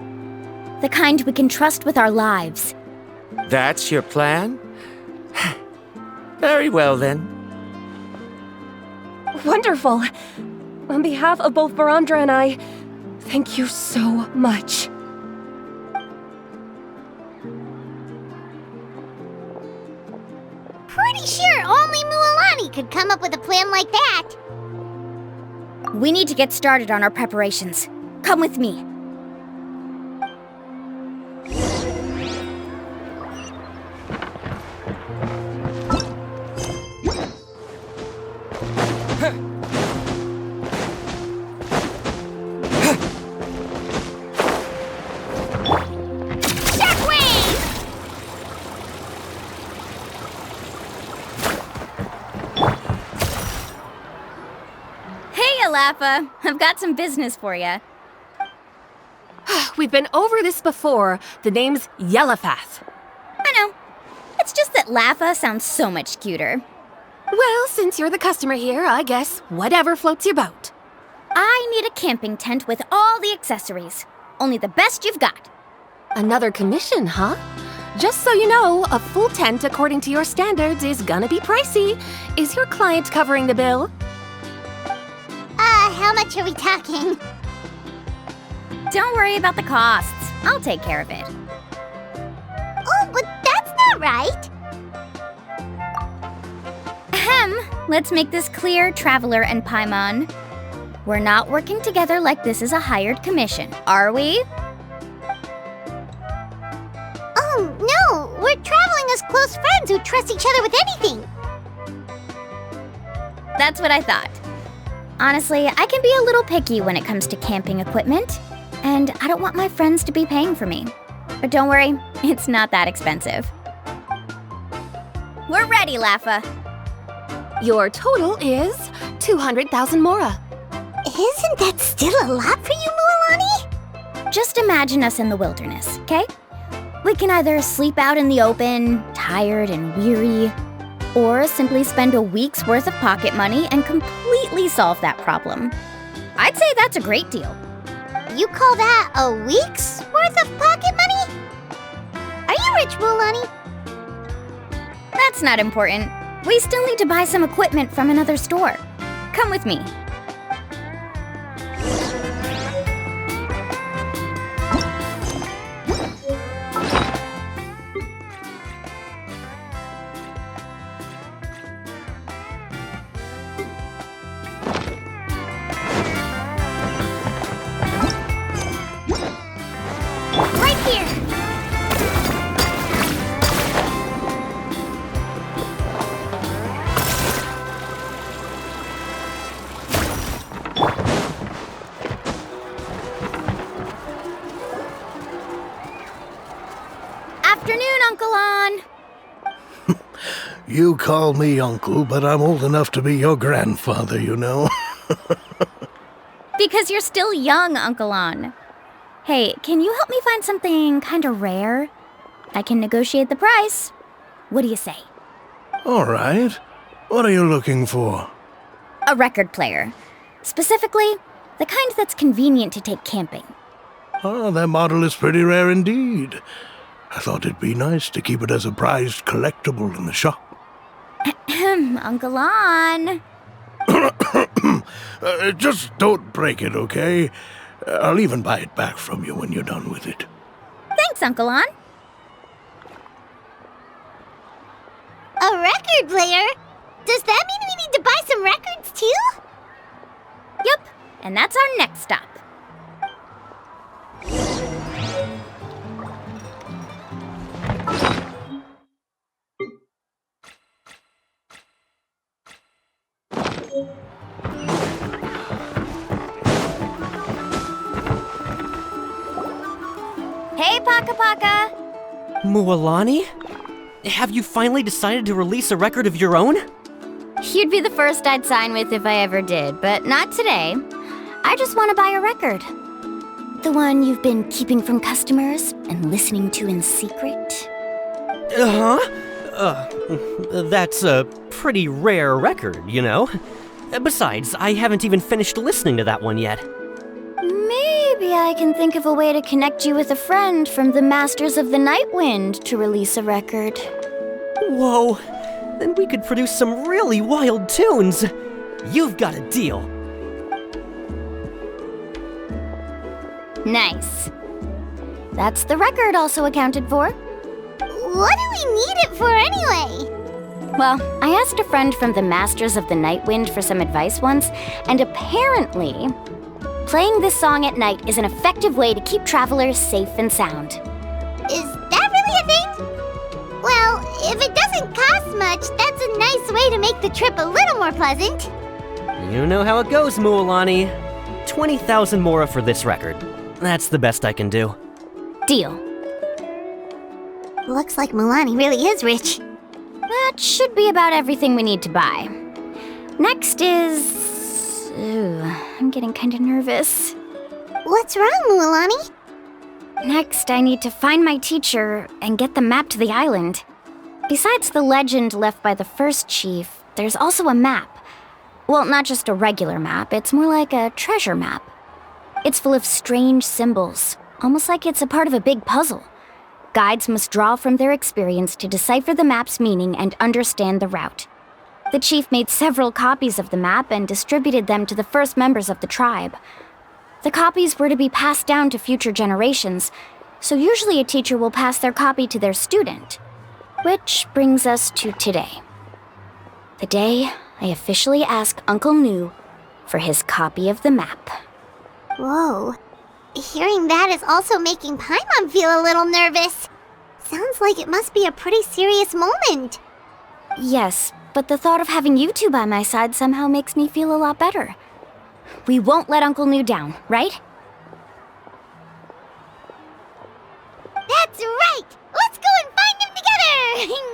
The kind we can trust with our lives. That's your plan? Very well, then. Wonderful. On behalf of both Varamdra and I, thank you so much. Pretty sure only Mualani could come up with a plan like that. We need to get started on our preparations. Come with me. Laffa. I've got some business for you. We've been over this before. The name's Yellowfath. I know. It's just that Laffa sounds so much cuter. Well, since you're the customer here, I guess whatever floats your boat. I need a camping tent with all the accessories. Only the best you've got. Another commission, huh? Just so you know, a full tent according to your standards is gonna be pricey. Is your client covering the bill? How much are we talking? Don't worry about the costs. I'll take care of it. Oh, but that's not right. Ahem. Let's make this clear, Traveler and Paimon. We're not working together like this is a hired commission, are we? Oh, no! We're traveling as close friends who trust each other with anything! That's what I thought. Honestly, I can be a little picky when it comes to camping equipment, and I don't want my friends to be paying for me. But don't worry, it's not that expensive. We're ready, Laffa. Your total is 200,000 mora. Isn't that still a lot for you, Mualani? Just imagine us in the wilderness, okay? We can either sleep out in the open, tired and weary, or simply spend a week's worth of pocket money and completely solve that problem. I'd say that's a great deal. You call that a week's worth of pocket money? Are you rich, Mualani? That's not important. We still need to buy some equipment from another store. Come with me. Right here! Afternoon, Uncle On. You call me uncle, but I'm old enough to be your grandfather, you know. Because you're still young, Uncle On. Hey, can you help me find something kinda rare? I can negotiate the price. What do you say? All right. What are you looking for? A record player. Specifically, the kind that's convenient to take camping. Oh, that model is pretty rare indeed. I thought it'd be nice to keep it as a prized collectible in the shop. Uncle On. Just don't break it, okay? I'll even buy it back from you when you're done with it. Thanks, Uncle On. A record player? Does that mean we need to buy some records too? Yup, and that's our next stop. Hey, Paka Paka! Mualani? Have you finally decided to release a record of your own? You'd be the first I'd sign with if I ever did, but not today. I just want to buy a record. The one you've been keeping from customers and listening to in secret. That's a pretty rare record, you know? Besides, I haven't even finished listening to that one yet. Maybe I can think of a way to connect you with a friend from the Masters of the Night Wind to release a record. Whoa, then we could produce some really wild tunes. You've got a deal. Nice. That's the record also accounted for. What do we need it for anyway? Well, I asked a friend from the Masters of the Night Wind for some advice once, and apparently, playing this song at night is an effective way to keep travelers safe and sound. Is that really a thing? Well, if it doesn't cost much, that's a nice way to make the trip a little more pleasant. You know how it goes, Mualani. 20,000 mora for this record. That's the best I can do. Deal. Looks like Mualani really is rich. That should be about everything we need to buy. Next is... I'm getting kinda nervous. What's wrong, Mualani? Next, I need to find my teacher and get the map to the island. Besides the legend left by the first chief, there's also a map. Well, not just a regular map, it's more like a treasure map. It's full of strange symbols, almost like it's a part of a big puzzle. Guides must draw from their experience to decipher the map's meaning and understand the route. The chief made several copies of the map and distributed them to the first members of the tribe. The copies were to be passed down to future generations, so usually a teacher will pass their copy to their student. Which brings us to today. The day I officially ask Uncle Nu for his copy of the map. Whoa. Hearing that is also making Paimon feel a little nervous. Sounds like it must be a pretty serious moment. Yes, but the thought of having you two by my side somehow makes me feel a lot better. We won't let Uncle Nu down, right? That's right! Let's go and find him together!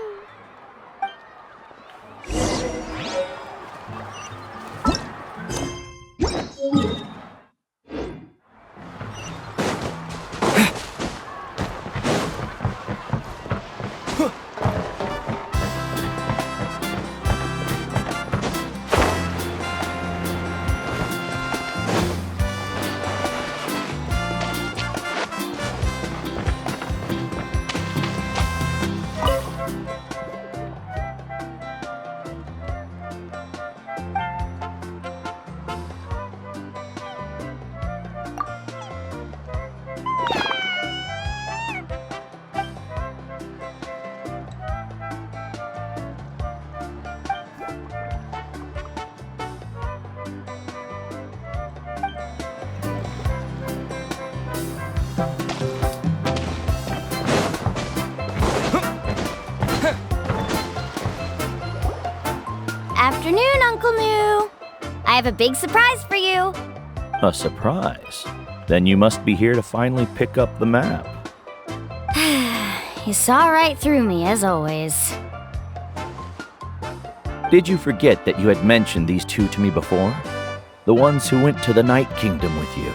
Afternoon, Uncle Nu. I have a big surprise for you. A surprise? Then you must be here to finally pick up the map. You saw right through me, as always. Did you forget that you had mentioned these two to me before? The ones who went to the Night Kingdom with you.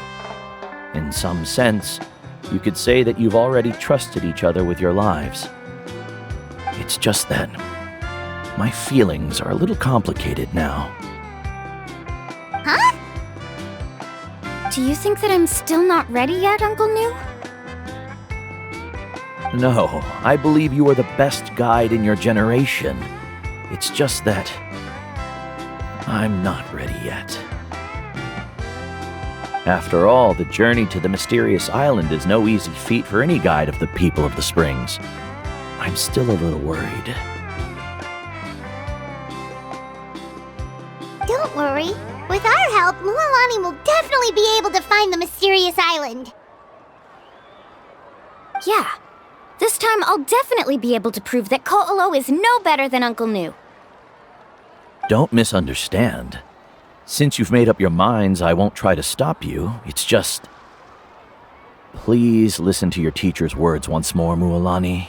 In some sense, you could say that you've already trusted each other with your lives. It's just that my feelings are a little complicated now. Huh? Do you think that I'm still not ready yet, Uncle Nu? No, I believe you are the best guide in your generation. It's just that I'm not ready yet. After all, the journey to the mysterious island is no easy feat for any guide of the people of the Springs. I'm still a little worried. Don't worry. With our help, Mualani will definitely be able to find the mysterious island. Yeah. This time I'll definitely be able to prove that Ko'olo is no better than Uncle Nu. Don't misunderstand. Since you've made up your minds, I won't try to stop you. It's just... Please listen to your teacher's words once more, Mualani.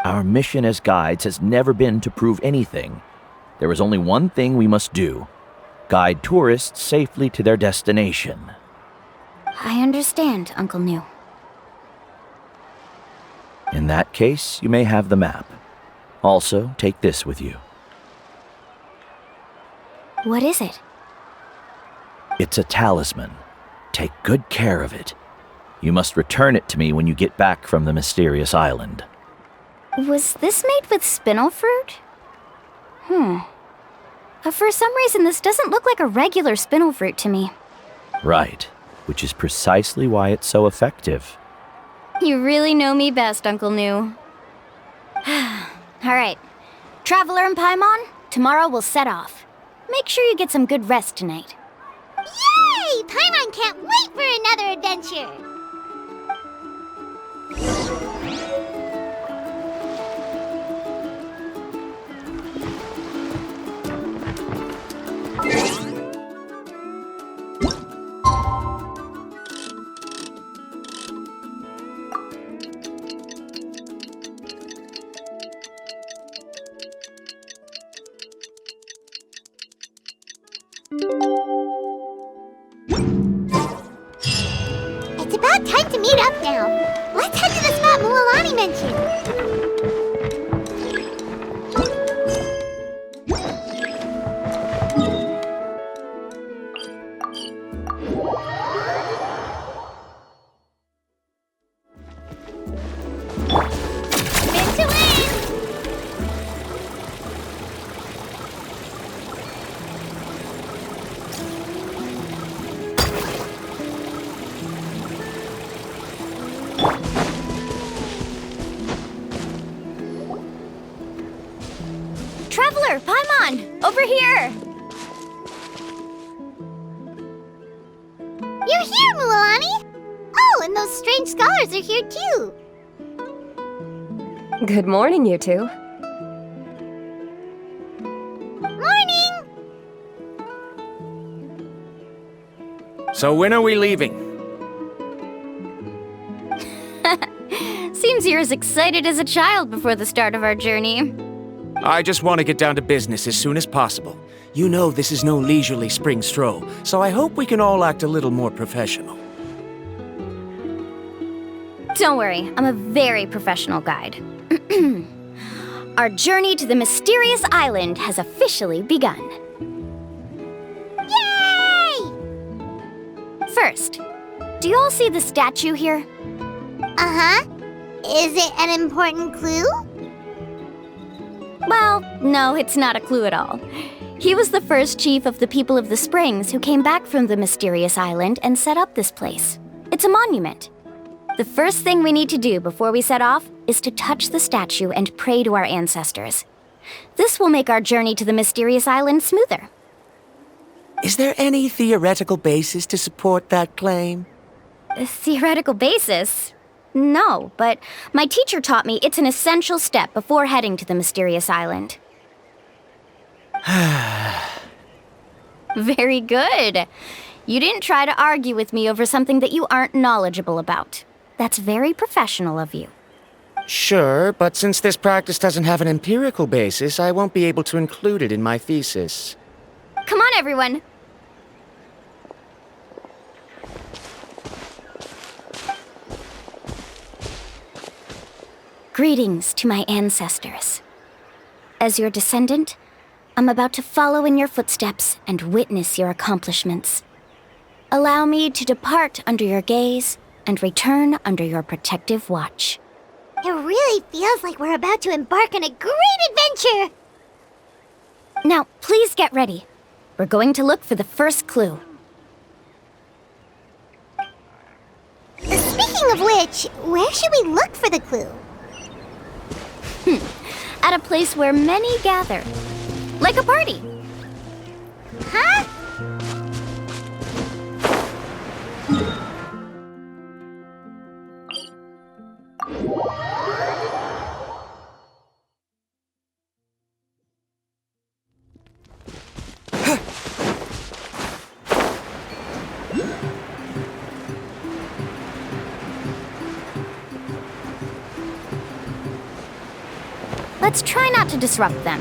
Our mission as guides has never been to prove anything. There is only one thing we must do. Guide tourists safely to their destination. I understand, Uncle Nu. In that case, you may have the map. Also, take this with you. What is it? It's a talisman. Take good care of it. You must return it to me when you get back from the mysterious island. Was this made with spinel fruit? For some reason, this doesn't look like a regular spinel fruit to me. Right, which is precisely why it's so effective. You really know me best, Uncle Nu. Alright. Traveler and Paimon, tomorrow we'll set off. Make sure you get some good rest tonight. Yay! Paimon can't wait for another adventure! about time to meet up now. Let's head to the spot Mualani mentioned. Traveler, Paimon! Over here! You're here, Mualani! Oh, and those strange scholars are here too. Good morning, you two. Morning! So when are we leaving? Seems you're as excited as a child before the start of our journey. I just want to get down to business as soon as possible. You know this is no leisurely spring stroll, so I hope we can all act a little more professional. Don't worry, I'm a very professional guide. Our journey to the mysterious island has officially begun. Yay! First, do you all see the statue here? Uh-huh. Is it an important clue? Well, no, it's not a clue at all. He was the first chief of the people of the Springs who came back from the mysterious island and set up this place. It's a monument. The first thing we need to do before we set off is to touch the statue and pray to our ancestors. This will make our journey to the mysterious island smoother. Is there any theoretical basis to support that claim? A theoretical basis? No, but my teacher taught me it's an essential step before heading to the mysterious island. Very good. You didn't try to argue with me over something that you aren't knowledgeable about. That's very professional of you. Sure, but since this practice doesn't have an empirical basis, I won't be able to include it in my thesis. Come on, everyone. Greetings to my ancestors. As your descendant, I'm about to follow in your footsteps and witness your accomplishments. Allow me to depart under your gaze and return under your protective watch. It really feels like we're about to embark on a great adventure! Now, please get ready. We're going to look for the first clue. Speaking of which, where should we look for the clue? At a place where many gather. Like a party. Huh? Let's try not to disrupt them.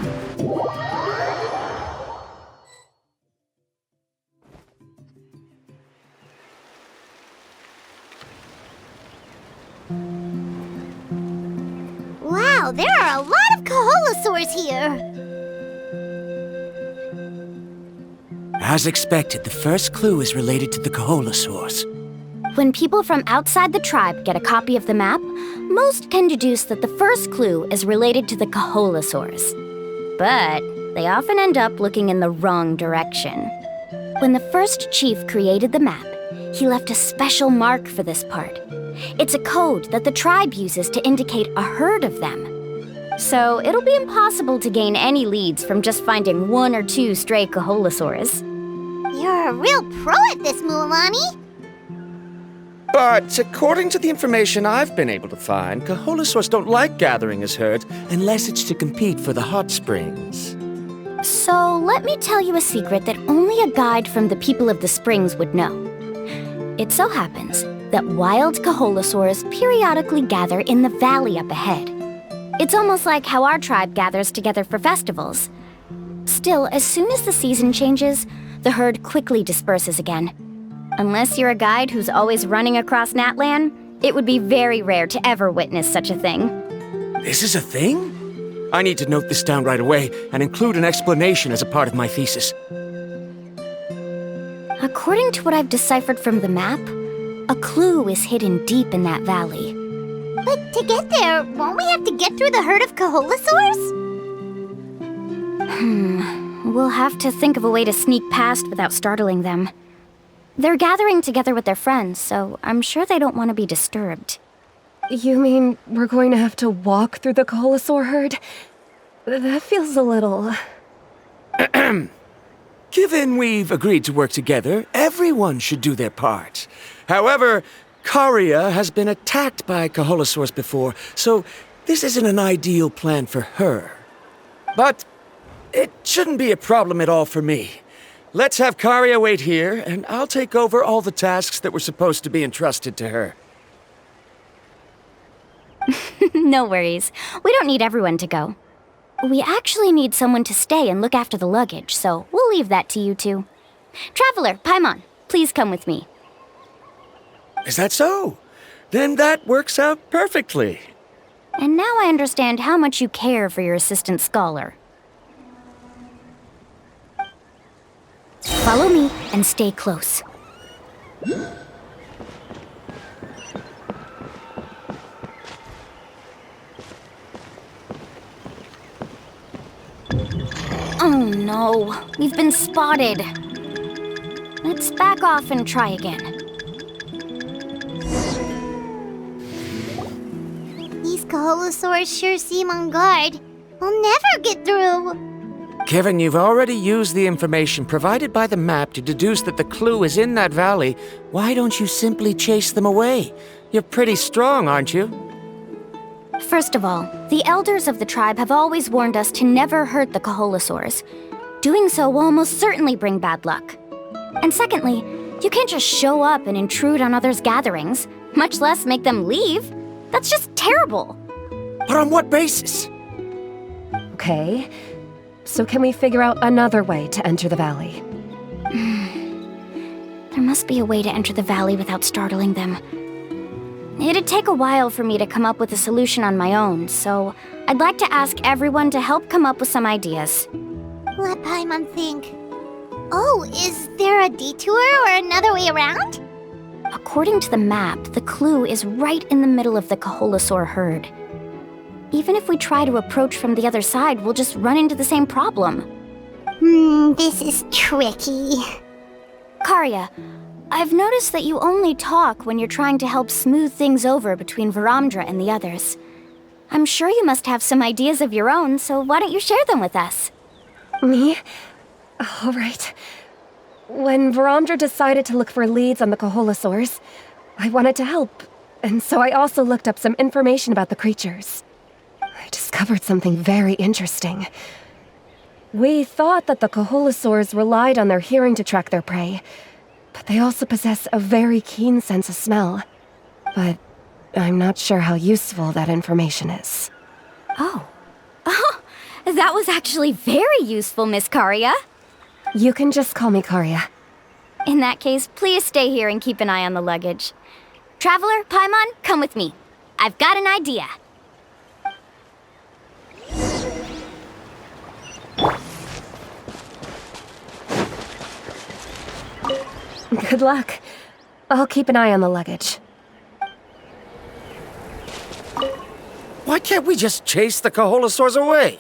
Wow, there are a lot of Kaholasaurs here! As expected, the first clue is related to the Kaholasaurs. When people from outside the tribe get a copy of the map, most can deduce that the first clue is related to the Kaholasaurs. But they often end up looking in the wrong direction. When the first chief created the map, he left a special mark for this part. It's a code that the tribe uses to indicate a herd of them. So it'll be impossible to gain any leads from just finding one or two stray Kaholasaurs. You're a real pro at this, Mualani! But according to the information I've been able to find, Kaholasaurs don't like gathering as herds unless it's to compete for the hot springs. So let me tell you a secret that only a guide from the people of the springs would know. It so happens that wild Kaholasaurs periodically gather in the valley up ahead. It's almost like how our tribe gathers together for festivals. Still, as soon as the season changes, the herd quickly disperses again. Unless you're a guide who's always running across Natlan, it would be very rare to ever witness such a thing. This is a thing? I need to note this down right away and include an explanation as a part of my thesis. According to what I've deciphered from the map, a clue is hidden deep in that valley. But to get there, won't we have to get through the herd of Kaholasaurs? We'll have to think of a way to sneak past without startling them. They're gathering together with their friends, so I'm sure they don't want to be disturbed. You mean we're going to have to walk through the Kaholasaur herd? That feels a little... Given we've agreed to work together, everyone should do their part. However, Karia has been attacked by Kaholasaurs before, so this isn't an ideal plan for her. But it shouldn't be a problem at all for me. Let's have Karia wait here, and I'll take over all the tasks that were supposed to be entrusted to her. No worries. We don't need everyone to go. We actually need someone to stay and look after the luggage, so we'll leave that to you two. Traveler, Paimon, please come with me. Is that so? Then that works out perfectly. And now I understand how much you care for your assistant scholar. Follow me and stay close. Oh no, we've been spotted. Let's back off and try again. These Kaholasaurs sure seem on guard. We'll never get through. Given you've already used the information provided by the map to deduce that the clue is in that valley, why don't you simply chase them away? You're pretty strong, aren't you? First of all, the elders of the tribe have always warned us to never hurt the Kaholasaurs. Doing so will almost certainly bring bad luck. And secondly, you can't just show up and intrude on others' gatherings, much less make them leave. That's just terrible. But on what basis? Okay, so can we figure out another way to enter the valley? There must be a way to enter the valley without startling them. It'd take a while for me to come up with a solution on my own, so I'd like to ask everyone to help come up with some ideas. Let Paimon think. Oh, is there a detour or another way around? According to the map, the clue is right in the middle of the Kaholasaur herd. Even if we try to approach from the other side, we'll just run into the same problem. This is tricky. Karia, I've noticed that you only talk when you're trying to help smooth things over between Varamdra and the others. I'm sure you must have some ideas of your own, so why don't you share them with us? Me? All right. When Varamdra decided to look for leads on the Kaholasaurs, I wanted to help, and so I also looked up some information about the creatures. I discovered something very interesting. We thought that the Kaholasaurs relied on their hearing to track their prey, but they also possess a very keen sense of smell. But I'm not sure how useful that information is. Oh, that was actually very useful, Miss Karia. You can just call me Karia. In that case, please stay here and keep an eye on the luggage. Traveler, Paimon, come with me. I've got an idea. Good luck. I'll keep an eye on the luggage. Why can't we just chase the Kaholasaurs away?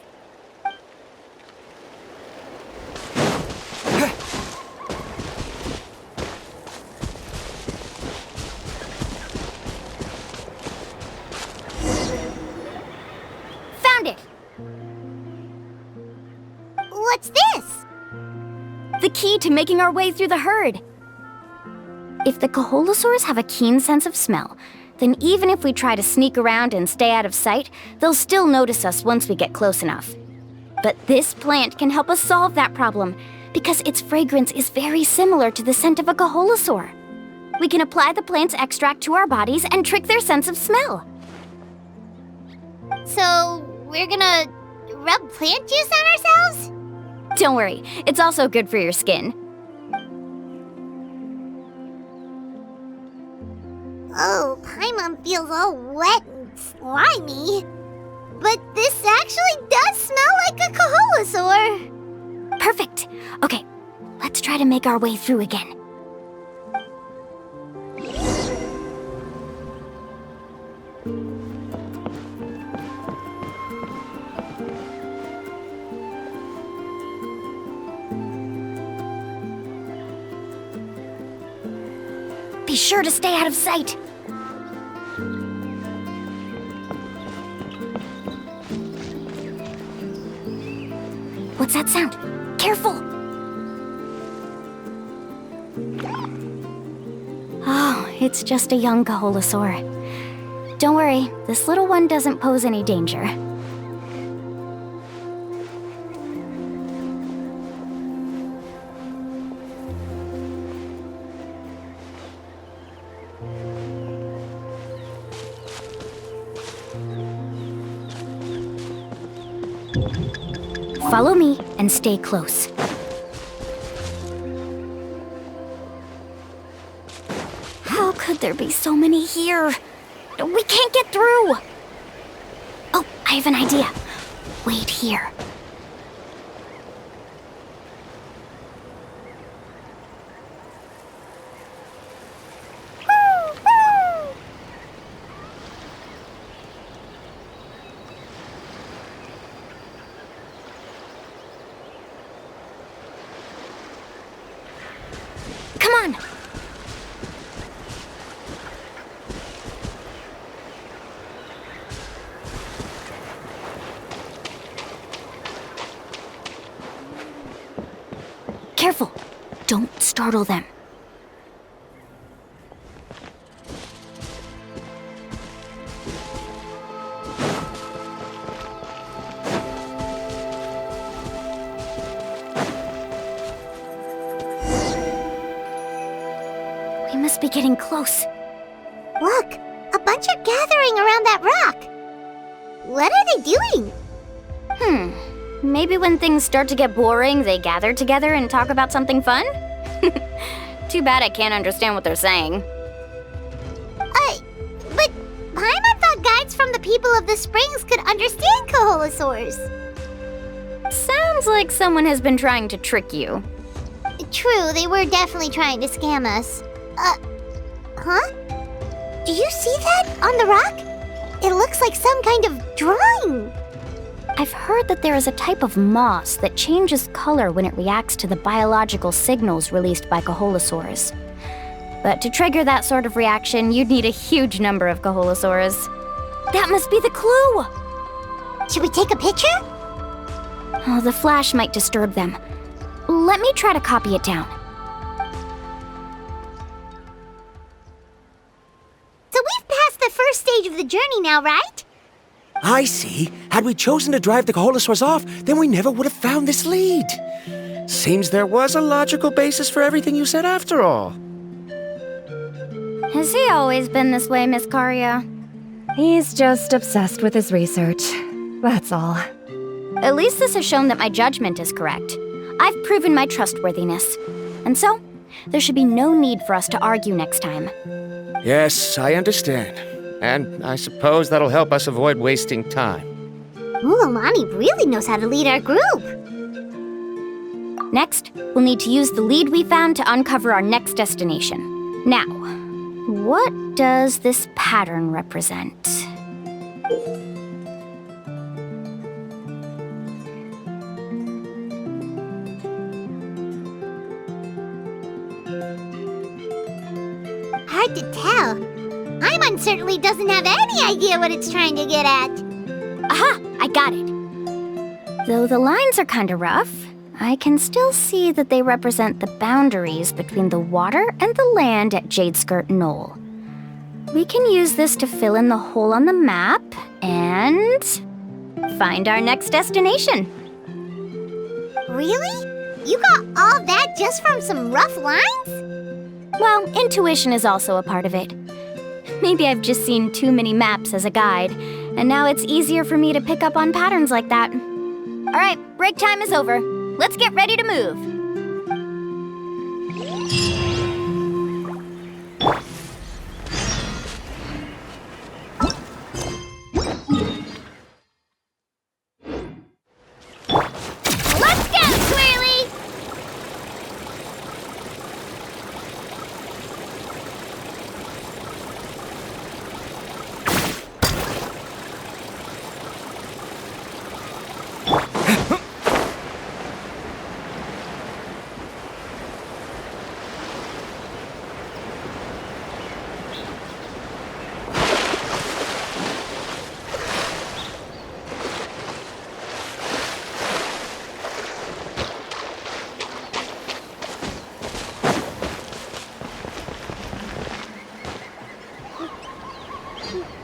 Found it! What's this? The key to making our way through the herd. If the Kaholasaurs have a keen sense of smell, then even if we try to sneak around and stay out of sight, they'll still notice us once we get close enough. But this plant can help us solve that problem, because its fragrance is very similar to the scent of a Kaholasaur. We can apply the plant's extract to our bodies and trick their sense of smell. So, we're gonna rub plant juice on ourselves? Don't worry, it's also good for your skin. Oh, Paimon feels all wet and slimy. But this actually does smell like a Kaholasaur. Perfect. Okay, let's try to make our way through again. Be sure to stay out of sight. What's that sound? Careful! Oh, it's just a young Kaholasaur. Don't worry, this little one doesn't pose any danger. Follow me and stay close. How could there be so many here? We can't get through! Oh, I have an idea. Wait here. Come on! Careful! Don't startle them. We must be getting close. Look, a bunch are gathering around that rock. What are they doing? Maybe when things start to get boring, they gather together and talk about something fun? Too bad I can't understand what they're saying. But Paimon thought guides from the people of the springs could understand Kaholasaurs. Sounds like someone has been trying to trick you. True, they were definitely trying to scam us. Huh? Do you see that on the rock? It looks like some kind of drawing. I've heard that there is a type of moss that changes color when it reacts to the biological signals released by Kaholasaurs. But to trigger that sort of reaction, you'd need a huge number of Kaholasaurs. That must be the clue! Should we take a picture? Oh, the flash might disturb them. Let me try to copy it down. So we've passed the first stage of the journey now, right? I see. Had we chosen to drive the Kaholasaurs off, then we never would have found this lead. Seems there was a logical basis for everything you said after all. Has he always been this way, Miss Karia? He's just obsessed with his research. That's all. At least this has shown that my judgment is correct. I've proven my trustworthiness. And so, there should be no need for us to argue next time. Yes, I understand. And I suppose that'll help us avoid wasting time. Mualani really knows how to lead our group. Next, we'll need to use the lead we found to uncover our next destination. Now, what does this pattern represent? Hard to tell. Paimon certainly doesn't have any idea what it's trying to get at. Aha! I got it. Though the lines are kinda rough, I can still see that they represent the boundaries between the water and the land at Jadeskirt Knoll. We can use this to fill in the hole on the map and find our next destination. Really? You got all that just from some rough lines? Well, intuition is also a part of it. Maybe I've just seen too many maps as a guide, and now it's easier for me to pick up on patterns like that. All right, break time is over. Let's get ready to move.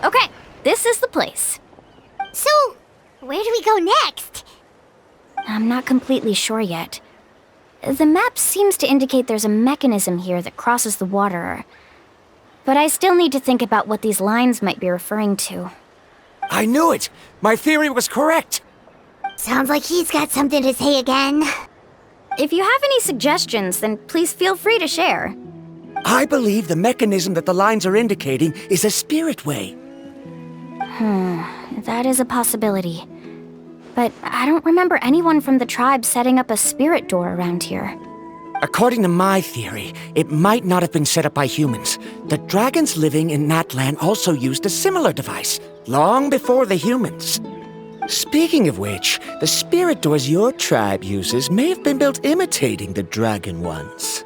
Okay, this is the place. So, where do we go next? I'm not completely sure yet. The map seems to indicate there's a mechanism here that crosses the water. But I still need to think about what these lines might be referring to. I knew it! My theory was correct! Sounds like he's got something to say again. If you have any suggestions, then please feel free to share. I believe the mechanism that the lines are indicating is a spirit way. That is a possibility. But I don't remember anyone from the tribe setting up a spirit door around here. According to my theory, it might not have been set up by humans. The dragons living in that land also used a similar device, long before the humans. Speaking of which, the spirit doors your tribe uses may have been built imitating the dragon ones.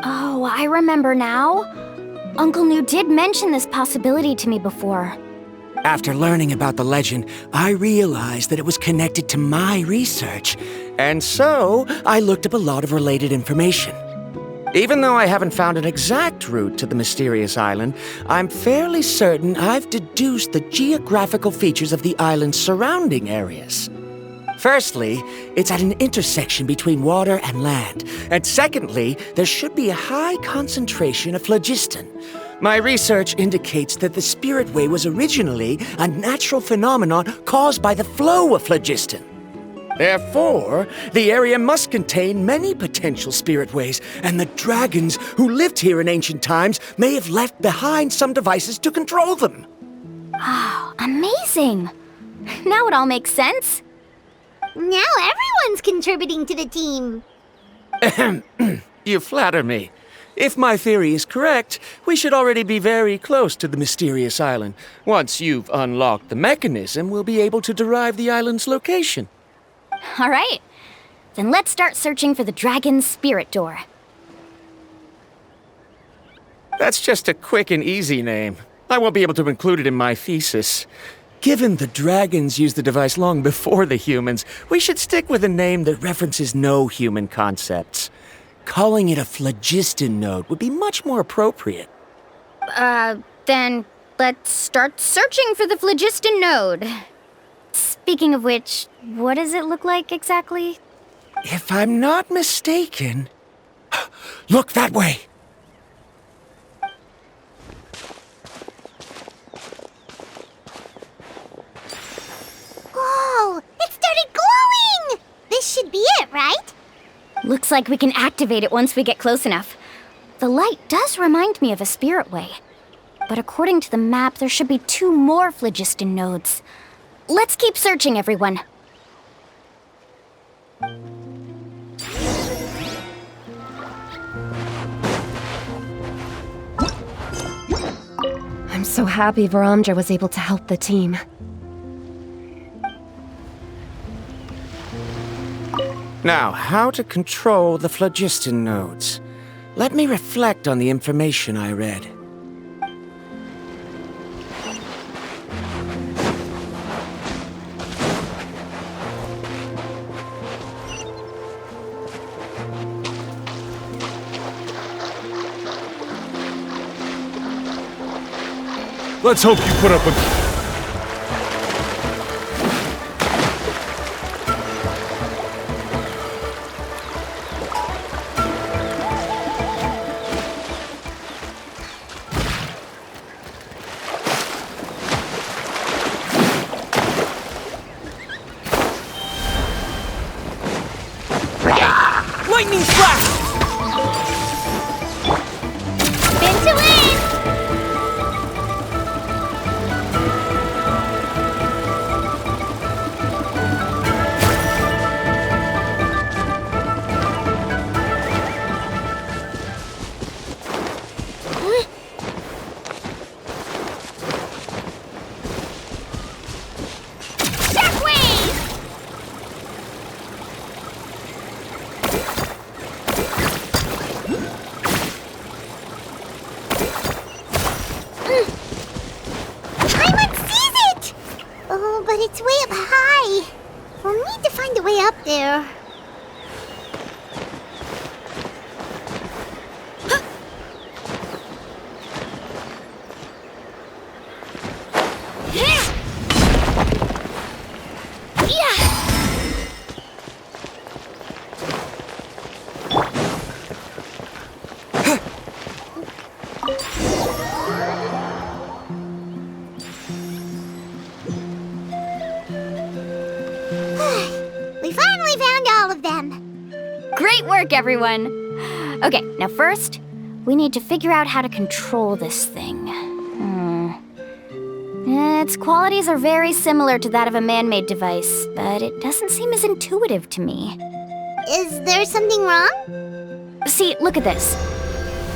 Oh, I remember now. Uncle New did mention this possibility to me before. After learning about the legend, I realized that it was connected to my research, and so I looked up a lot of related information. Even though I haven't found an exact route to the mysterious island, I'm fairly certain I've deduced the geographical features of the island's surrounding areas. Firstly, it's at an intersection between water and land, and secondly, there should be a high concentration of phlogiston. My research indicates that the Spirit Way was originally a natural phenomenon caused by the flow of phlogiston. Therefore, the area must contain many potential spirit ways, and the dragons who lived here in ancient times may have left behind some devices to control them. Oh, amazing! Now it all makes sense. Now everyone's contributing to the team. You flatter me. If my theory is correct, we should already be very close to the mysterious island. Once you've unlocked the mechanism, we'll be able to derive the island's location. All right. Then let's start searching for the dragon's spirit door. That's just a quick and easy name. I won't be able to include it in my thesis. Given the dragons used the device long before the humans, we should stick with a name that references no human concepts. Calling it a phlogiston node would be much more appropriate. Then let's start searching for the phlogiston node. Speaking of which, what does it look like exactly? If I'm not mistaken... Look that way! Whoa! It started glowing! This should be it, right? Looks like we can activate it once we get close enough. The light does remind me of a spirit way. But according to the map, there should be 2 more phlogiston nodes. Let's keep searching, everyone. I'm so happy Varamdra was able to help the team. Now, how to control the phlogiston nodes. Let me reflect on the information I read. Let's hope you put up a... Lightning flash! Spin to win! But it's way up high. We'll need to find a way up there. work, everyone. Okay, now first, we need to figure out how to control this thing. Its qualities are very similar to that of a man-made device, but it doesn't seem as intuitive to me. Is there something wrong? See, look at this.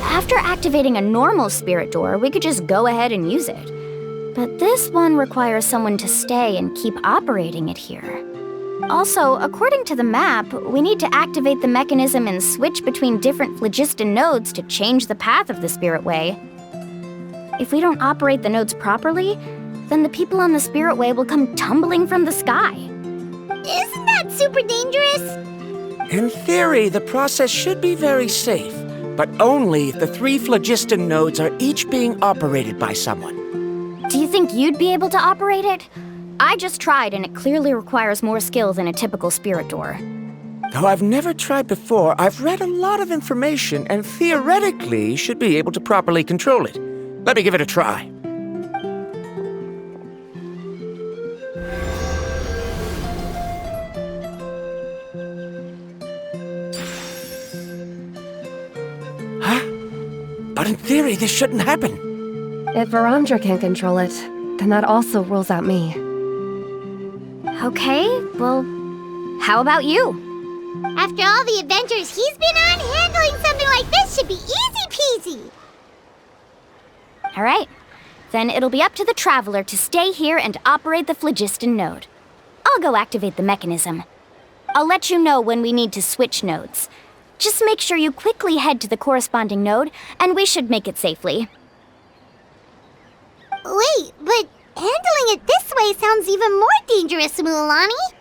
After activating a normal spirit door, we could just go ahead and use it. But this one requires someone to stay and keep operating it here. Also, according to the map, we need to activate the mechanism and switch between different phlogiston nodes to change the path of the spirit way. If we don't operate the nodes properly, then the people on the spirit way will come tumbling from the sky. Isn't that super dangerous? In theory, the process should be very safe, but only if the 3 phlogiston nodes are each being operated by someone. Do you think you'd be able to operate it? I just tried, and it clearly requires more skill than a typical spirit door. Though I've never tried before, I've read a lot of information and theoretically should be able to properly control it. Let me give it a try. Huh? But in theory, this shouldn't happen. If Varamdra can't control it, then that also rules out me. Okay, well, how about you? After all the adventures he's been on, handling something like this should be easy peasy. All right, then it'll be up to the Traveler to stay here and operate the phlogiston node. I'll go activate the mechanism. I'll let you know when we need to switch nodes. Just make sure you quickly head to the corresponding node, and we should make it safely. Wait, but handling it this way sounds even more dangerous, Mualani.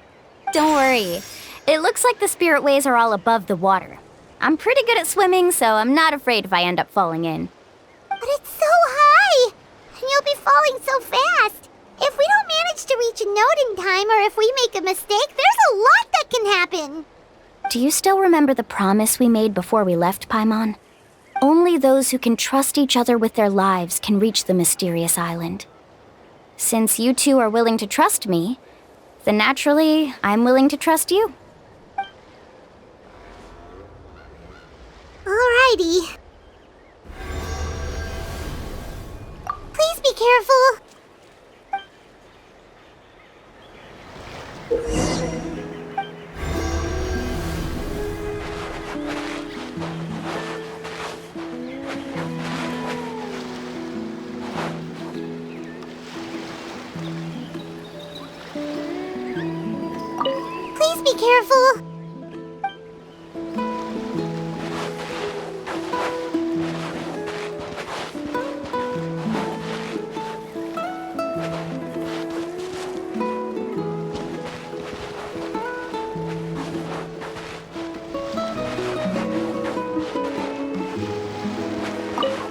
Don't worry. It looks like the spirit ways are all above the water. I'm pretty good at swimming, so I'm not afraid if I end up falling in. But it's so high! And you'll be falling so fast! If we don't manage to reach a node in time, or if we make a mistake, there's a lot that can happen! Do you still remember the promise we made before we left, Paimon? Only those who can trust each other with their lives can reach the mysterious island. Since you two are willing to trust me, then naturally, I'm willing to trust you. Alrighty. Please be careful. Please be careful.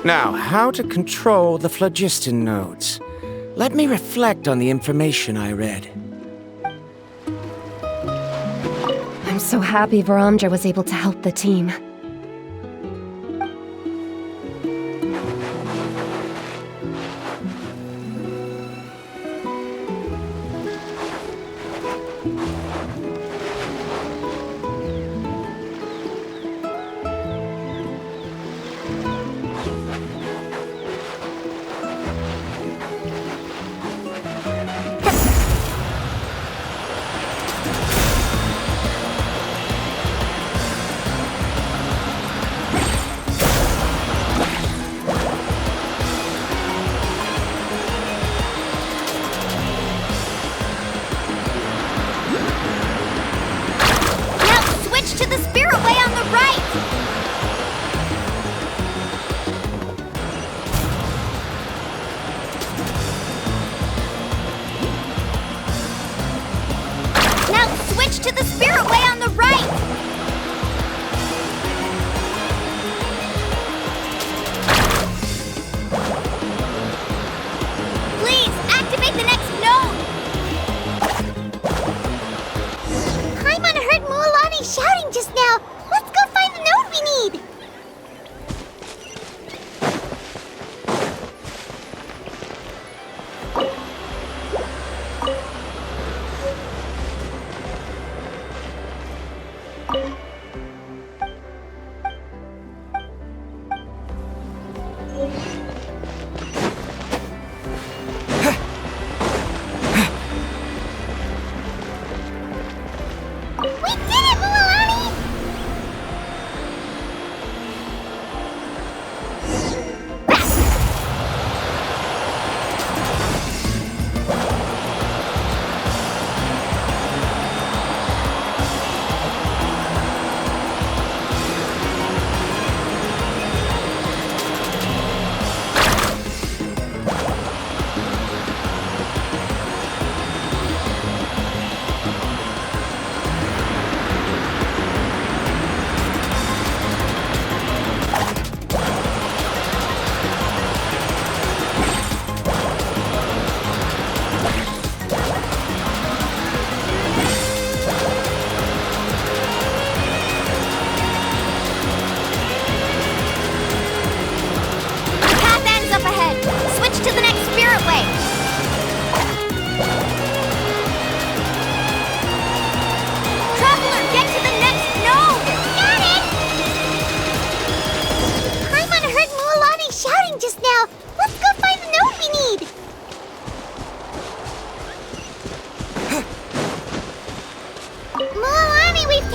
Now, how to control the phlogiston nodes. Let me reflect on the information I read. I'm so happy Varamdra was able to help the team.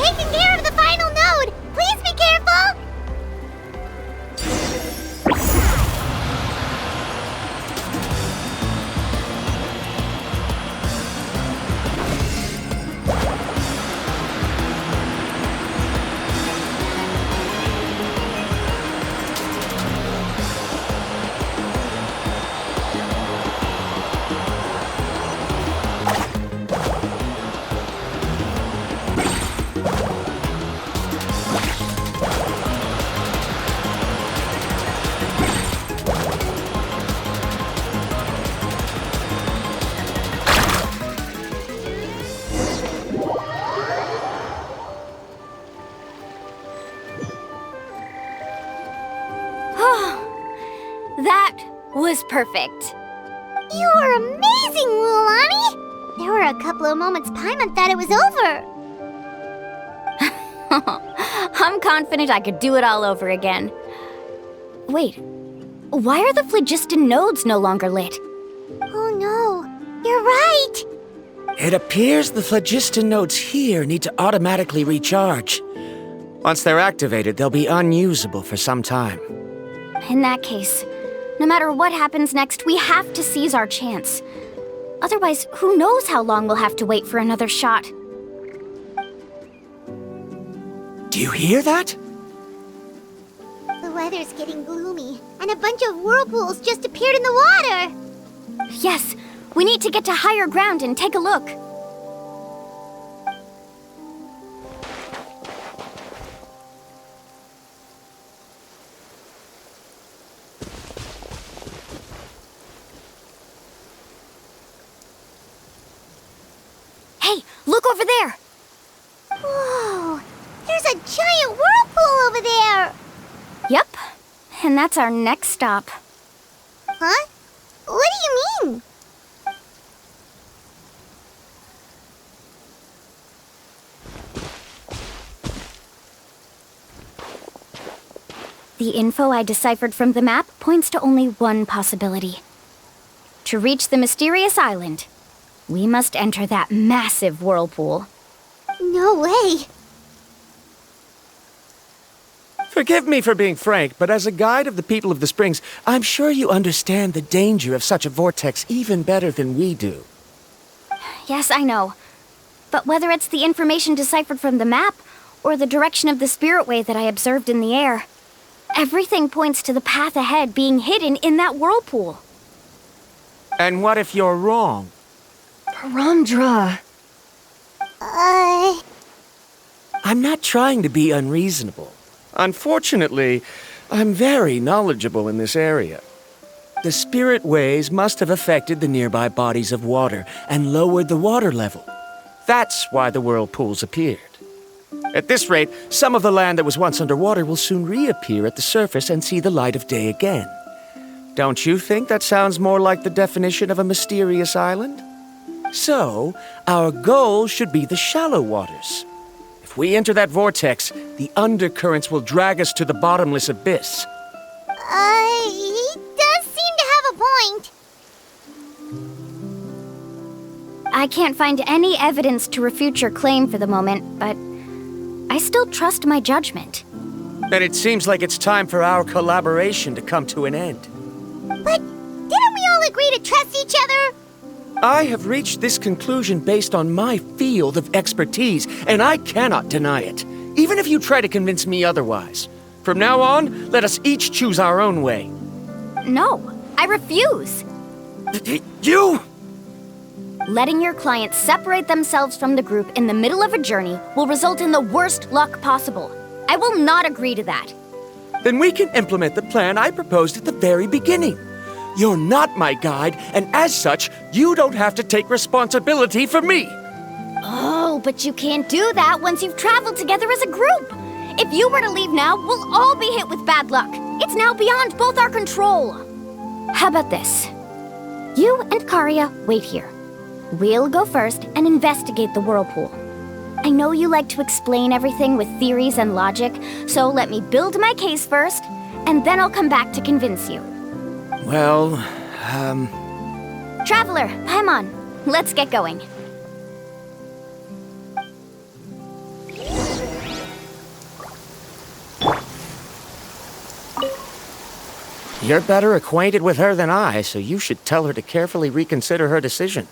taking care of the final node! Please be careful! That was perfect. You were amazing, Mualani! There were a couple of moments Paimon thought it was over. I'm confident I could do it all over again. Wait, why are the phlogiston nodes no longer lit? Oh no, you're right! It appears the phlogiston nodes here need to automatically recharge. Once they're activated, they'll be unusable for some time. In that case, no matter what happens next, we have to seize our chance. Otherwise, who knows how long we'll have to wait for another shot. Do you hear that? The weather's getting gloomy, and a bunch of whirlpools just appeared in the water! Yes, we need to get to higher ground and take a look. Hey, look over there! Whoa! There's a giant whirlpool over there! Yep, and that's our next stop. Huh? What do you mean? The info I deciphered from the map points to only one possibility. To reach the mysterious island, we must enter that massive whirlpool. No way! Forgive me for being frank, but as a guide of the people of the Springs, I'm sure you understand the danger of such a vortex even better than we do. Yes, I know. But whether it's the information deciphered from the map, or the direction of the spirit way that I observed in the air, everything points to the path ahead being hidden in that whirlpool. And what if you're wrong? Paramdra. I'm not trying to be unreasonable. Unfortunately, I'm very knowledgeable in this area. The spirit ways must have affected the nearby bodies of water and lowered the water level. That's why the whirlpools appeared. At this rate, some of the land that was once underwater will soon reappear at the surface and see the light of day again. Don't you think that sounds more like the definition of a mysterious island? So, our goal should be the shallow waters. If we enter that vortex, the undercurrents will drag us to the bottomless abyss. He does seem to have a point. I can't find any evidence to refute your claim for the moment, but I still trust my judgment. Then it seems like it's time for our collaboration to come to an end. But didn't we all agree to trust each other? I have reached this conclusion based on my field of expertise, and I cannot deny it, even if you try to convince me otherwise. From now on, let us each choose our own way. No, I refuse. You? Letting your clients separate themselves from the group in the middle of a journey will result in the worst luck possible. I will not agree to that. Then we can implement the plan I proposed at the very beginning. You're not my guide, and as such, you don't have to take responsibility for me. Oh, but you can't do that once you've traveled together as a group. If you were to leave now, we'll all be hit with bad luck. It's now beyond both our control. How about this? You and Karya wait here. We'll go first and investigate the whirlpool. I know you like to explain everything with theories and logic, so let me build my case first, and then I'll come back to convince you. Well, Traveler, Paimon, let's get going. You're better acquainted with her than I, so you should tell her to carefully reconsider her decision.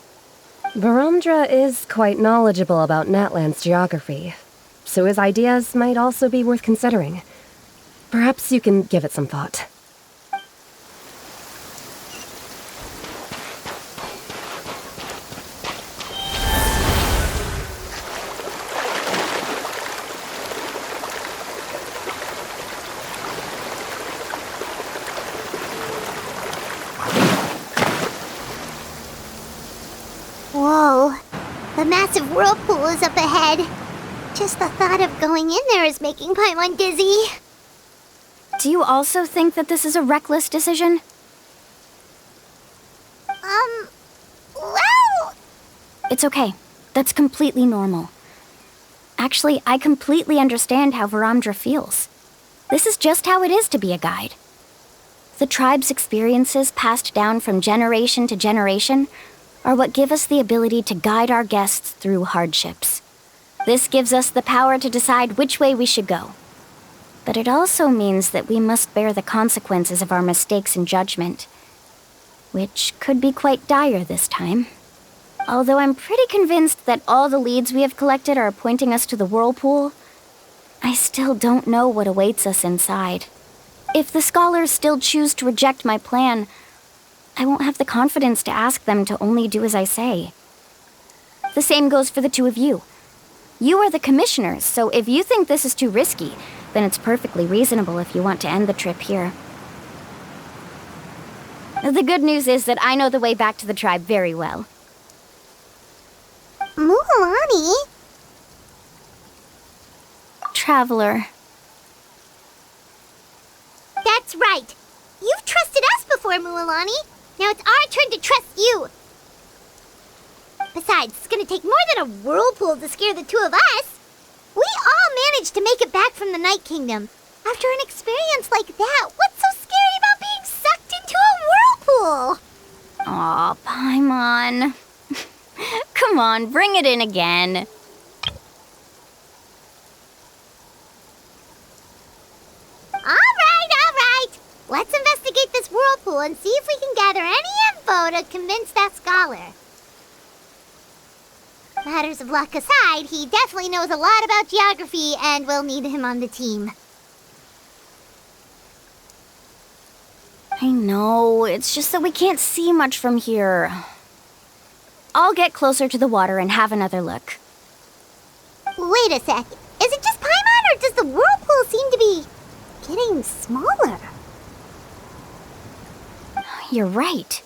Varamdra is quite knowledgeable about Natland's geography, so his ideas might also be worth considering. Perhaps you can give it some thought. Whoa, the massive whirlpool is up ahead. Just the thought of going in there is making Paimon dizzy. Do you also think that this is a reckless decision? Well... It's okay. That's completely normal. Actually, I completely understand how Varamdra feels. This is just how it is to be a guide. The tribe's experiences passed down from generation to generation are what give us the ability to guide our guests through hardships. This gives us the power to decide which way we should go. But it also means that we must bear the consequences of our mistakes and judgment, which could be quite dire this time. Although I'm pretty convinced that all the leads we have collected are pointing us to the whirlpool, I still don't know what awaits us inside. If the scholars still choose to reject my plan, I won't have the confidence to ask them to only do as I say. The same goes for the two of you. You are the commissioners, so if you think this is too risky, then it's perfectly reasonable if you want to end the trip here. The good news is that I know the way back to the tribe very well. Mualani? Traveler. That's right. You've trusted us before, Mualani. Now it's our turn to trust you. Besides, it's gonna take more than a whirlpool to scare the two of us. We all managed to make it back from the Night Kingdom. After an experience like that, what's so scary about being sucked into a whirlpool? Aw, Paimon. Come on, bring it in again. All right. Let's investigate this whirlpool and see if we can gather any info to convince that scholar. Matters of luck aside, he definitely knows a lot about geography, and we'll need him on the team. I know, it's just that we can't see much from here. I'll get closer to the water and have another look. Wait a sec. Is it just Paimon, or does the whirlpool seem to be getting smaller? You're right.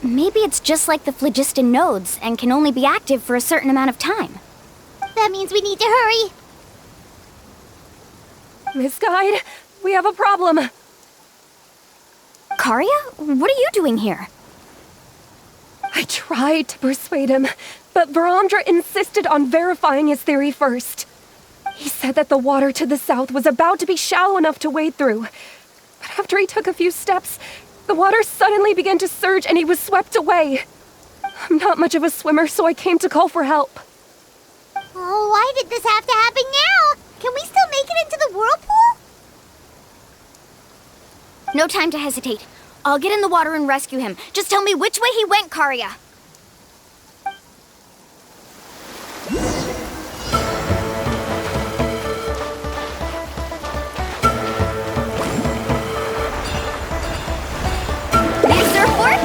Maybe it's just like the phlogiston nodes and can only be active for a certain amount of time. That means we need to hurry. Miss Guide, we have a problem. Karia, what are you doing here? I tried to persuade him, but Varamdra insisted on verifying his theory first. He said that the water to the south was about to be shallow enough to wade through. But after he took a few steps, the water suddenly began to surge and he was swept away. I'm not much of a swimmer, so I came to call for help. Oh, why did this have to happen now? Can we still make it into the whirlpool? No time to hesitate. I'll get in the water and rescue him. Just tell me which way he went, Karia. Need a surfboard?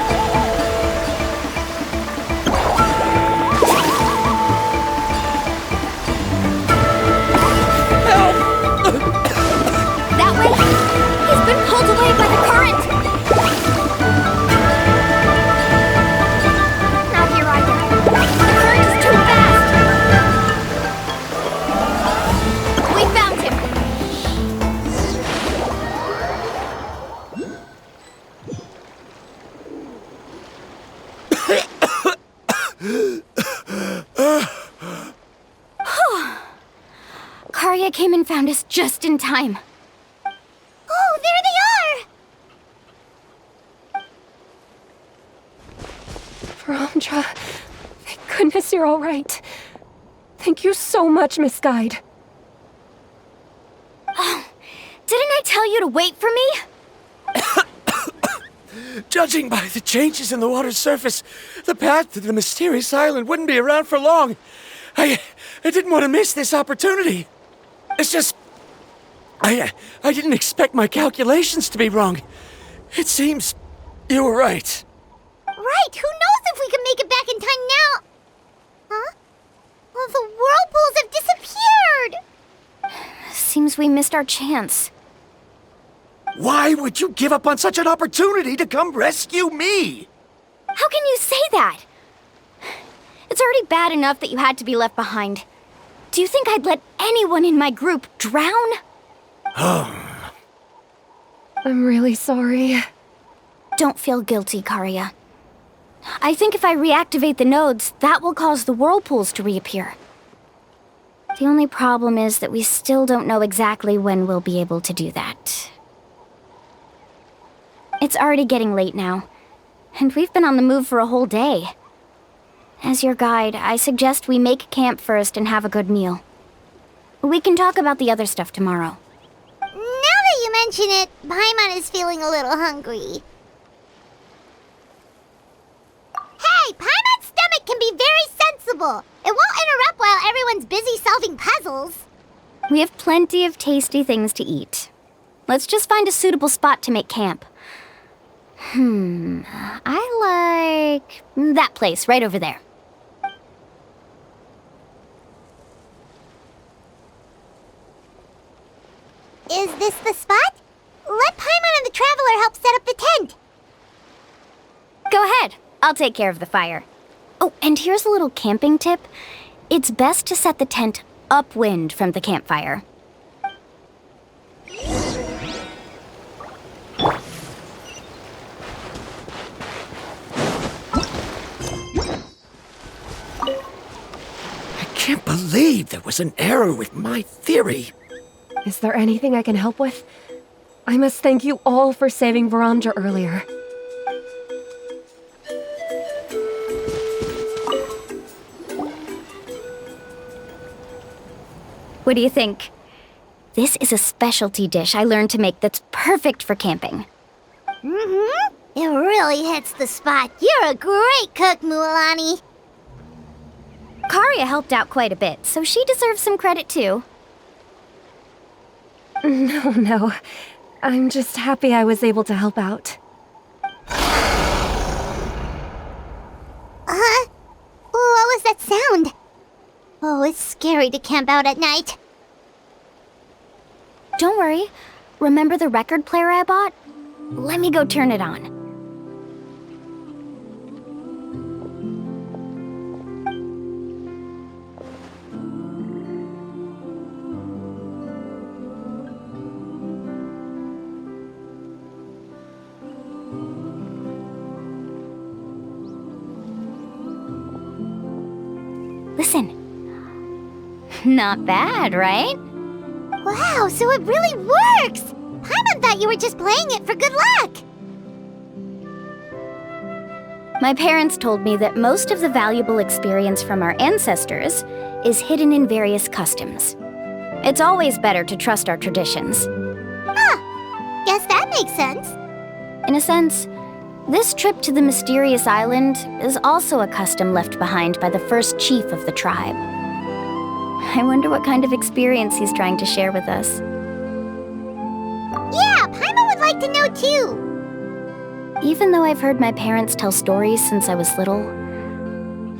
That way? He's been pulled away by the current! Not here either. The current is too fast! We found him! Karia came and found us just in time. Oh, there they are! Varamdra, thank goodness you're all right. Thank you so much, Miss Guide. Oh, didn't I tell you to wait for me? Judging by the changes in the water's surface, the path to the mysterious island wouldn't be around for long. I didn't want to miss this opportunity. It's just... I didn't expect my calculations to be wrong. It seems you were right. Right, who knows if we can make it back in time now? Huh? Well, the whirlpools have disappeared! Seems we missed our chance. Why would you give up on such an opportunity to come rescue me? How can you say that? It's already bad enough that you had to be left behind. Do you think I'd let anyone in my group drown? I'm really sorry. Don't feel guilty, Karia. I think if I reactivate the nodes, that will cause the whirlpools to reappear. The only problem is that we still don't know exactly when we'll be able to do that. It's already getting late now, and we've been on the move for a whole day. As your guide, I suggest we make camp first and have a good meal. We can talk about the other stuff tomorrow. Now that you mention it, Paimon is feeling a little hungry. Hey, Paimon's stomach can be very sensible. It won't interrupt while everyone's busy solving puzzles. We have plenty of tasty things to eat. Let's just find a suitable spot to make camp. I like that place right over there. Is this the spot? Let Paimon and the Traveler help set up the tent. Go ahead. I'll take care of the fire. Oh, and here's a little camping tip. It's best to set the tent upwind from the campfire. I can't believe there was an error with my theory. Is there anything I can help with? I must thank you all for saving Verandra earlier. What do you think? This is a specialty dish I learned to make that's perfect for camping. It really hits the spot. You're a great cook, Mualani. Karia helped out quite a bit, so she deserves some credit too. No. I'm just happy I was able to help out. What was that sound? Oh, it's scary to camp out at night. Don't worry. Remember the record player I bought? Let me go turn it on. Listen. Not bad, right? Wow, so it really works! Paimon thought you were just playing it for good luck! My parents told me that most of the valuable experience from our ancestors is hidden in various customs. It's always better to trust our traditions. Guess that makes sense. In a sense, this trip to the mysterious island is also a custom left behind by the first chief of the tribe. I wonder what kind of experience he's trying to share with us. Yeah, Paimon would like to know too. Even though I've heard my parents tell stories since I was little,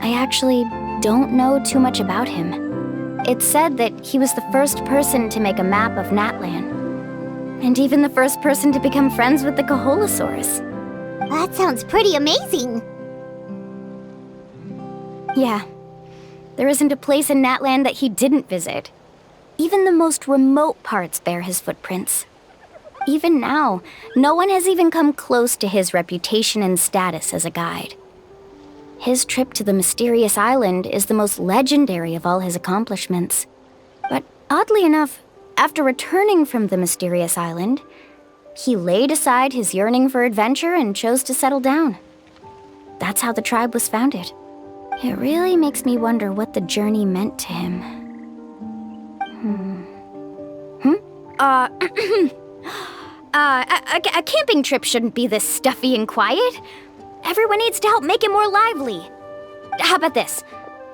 I actually don't know too much about him. It's said that he was the first person to make a map of Natlan, and even the first person to become friends with the Kaholasaurs. That sounds pretty amazing. Yeah. There isn't a place in Natlan that he didn't visit. Even the most remote parts bear his footprints. Even now, no one has even come close to his reputation and status as a guide. His trip to the mysterious island is the most legendary of all his accomplishments. But oddly enough, after returning from the mysterious island, he laid aside his yearning for adventure and chose to settle down. That's how the tribe was founded. It really makes me wonder what the journey meant to him. A camping trip shouldn't be this stuffy and quiet. Everyone needs to help make it more lively. How about this?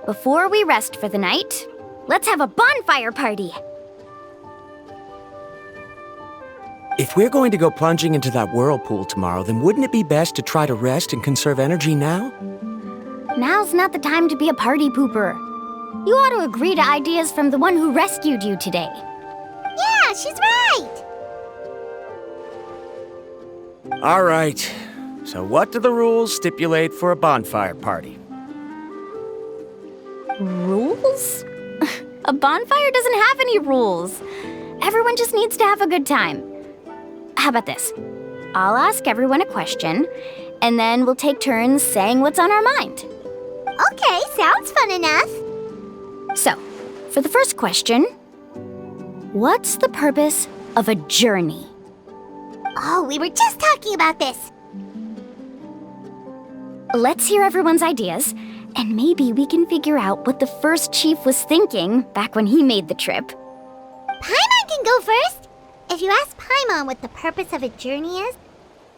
Before we rest for the night, let's have a bonfire party. If we're going to go plunging into that whirlpool tomorrow, then wouldn't it be best to try to rest and conserve energy now? Now's not the time to be a party pooper. You ought to agree to ideas from the one who rescued you today. Yeah, she's right! All right. So what do the rules stipulate for a bonfire party? Rules? A bonfire doesn't have any rules. Everyone just needs to have a good time. How about this? I'll ask everyone a question, and then we'll take turns saying what's on our mind. Okay, sounds fun enough. So, for the first question, what's the purpose of a journey? Oh, we were just talking about this. Let's hear everyone's ideas, and maybe we can figure out what the first chief was thinking back when he made the trip. Paimon can go first. If you ask Paimon what the purpose of a journey is,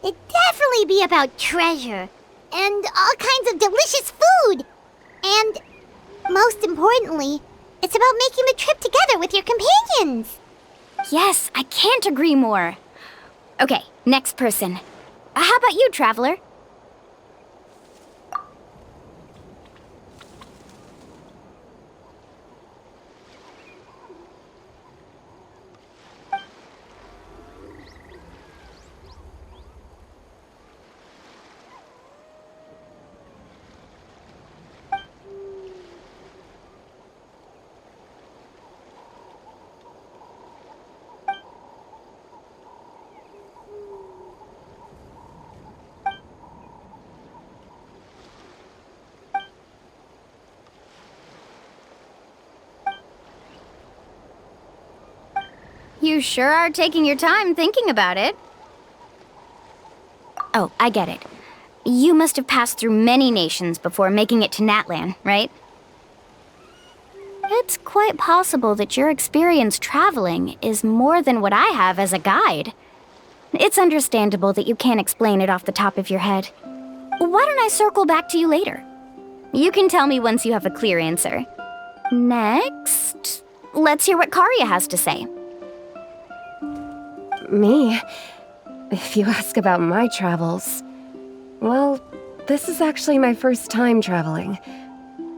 it'd definitely be about treasure and all kinds of delicious food. And most importantly, it's about making the trip together with your companions. Yes, I can't agree more. Okay, next person. How about you, Traveler? You sure are taking your time thinking about it. Oh, I get it. You must have passed through many nations before making it to Natlan, right? It's quite possible that your experience traveling is more than what I have as a guide. It's understandable that you can't explain it off the top of your head. Why don't I circle back to you later? You can tell me once you have a clear answer. Next, let's hear what Karya has to say. Me? If you ask about my travels, well, this is actually my first time traveling,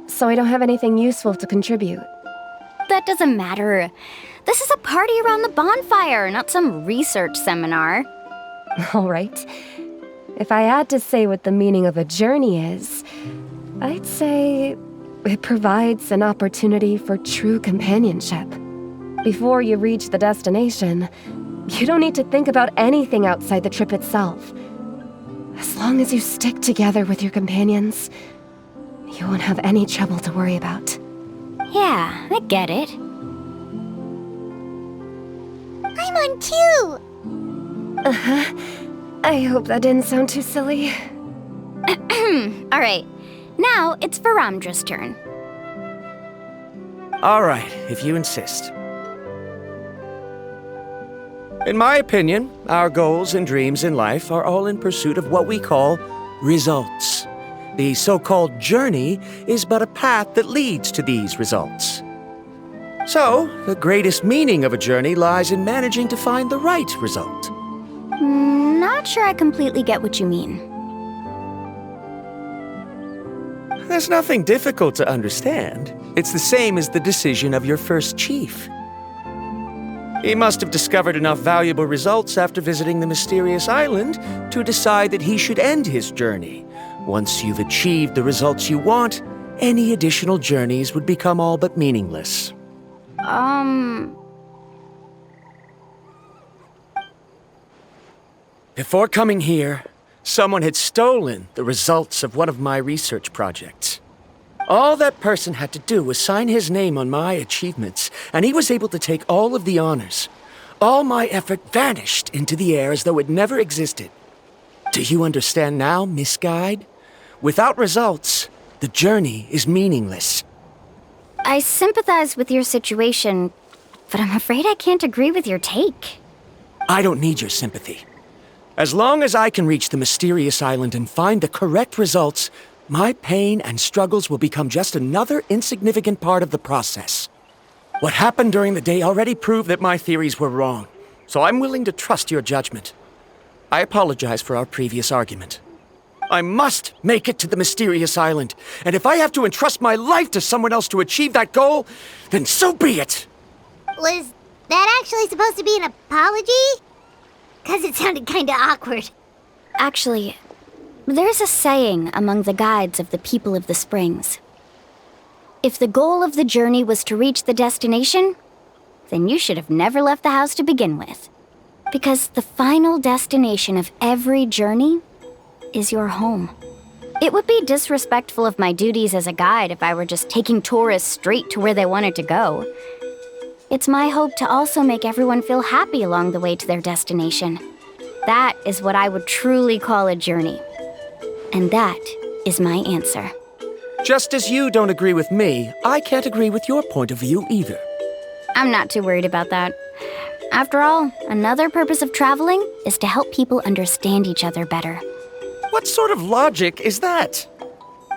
so I don't have anything useful to contribute. That doesn't matter. This is a party around the bonfire, not some research seminar. All right. If I had to say what the meaning of a journey is, I'd say it provides an opportunity for true companionship. Before you reach the destination, you don't need to think about anything outside the trip itself. As long as you stick together with your companions, you won't have any trouble to worry about. Yeah, I get it. I'm on too! Uh-huh. I hope that didn't sound too silly. All right, now it's Varamdra's turn. All right, if you insist. In my opinion, our goals and dreams in life are all in pursuit of what we call results. The so-called journey is but a path that leads to these results. So, the greatest meaning of a journey lies in managing to find the right result. Not sure I completely get what you mean. There's nothing difficult to understand. It's the same as the decision of your first chief. He must have discovered enough valuable results after visiting the mysterious island to decide that he should end his journey. Once you've achieved the results you want, any additional journeys would become all but meaningless. Before coming here, someone had stolen the results of one of my research projects. All that person had to do was sign his name on my achievements, and he was able to take all of the honors. All my effort vanished into the air as though it never existed. Do you understand now, Miss Guide? Without results, the journey is meaningless. I sympathize with your situation, but I'm afraid I can't agree with your take. I don't need your sympathy. As long as I can reach the mysterious island and find the correct results, my pain and struggles will become just another insignificant part of the process. What happened during the day already proved that my theories were wrong, so I'm willing to trust your judgment. I apologize for our previous argument. I must make it to the mysterious island, and if I have to entrust my life to someone else to achieve that goal, then so be it! Was that actually supposed to be an apology? 'Cause it sounded kinda awkward. Actually, there's a saying among the guides of the people of the springs. If the goal of the journey was to reach the destination, then you should have never left the house to begin with. Because the final destination of every journey is your home. It would be disrespectful of my duties as a guide if I were just taking tourists straight to where they wanted to go. It's my hope to also make everyone feel happy along the way to their destination. That is what I would truly call a journey. And that is my answer. Just as you don't agree with me, I can't agree with your point of view either. I'm not too worried about that. After all, another purpose of traveling is to help people understand each other better. What sort of logic is that?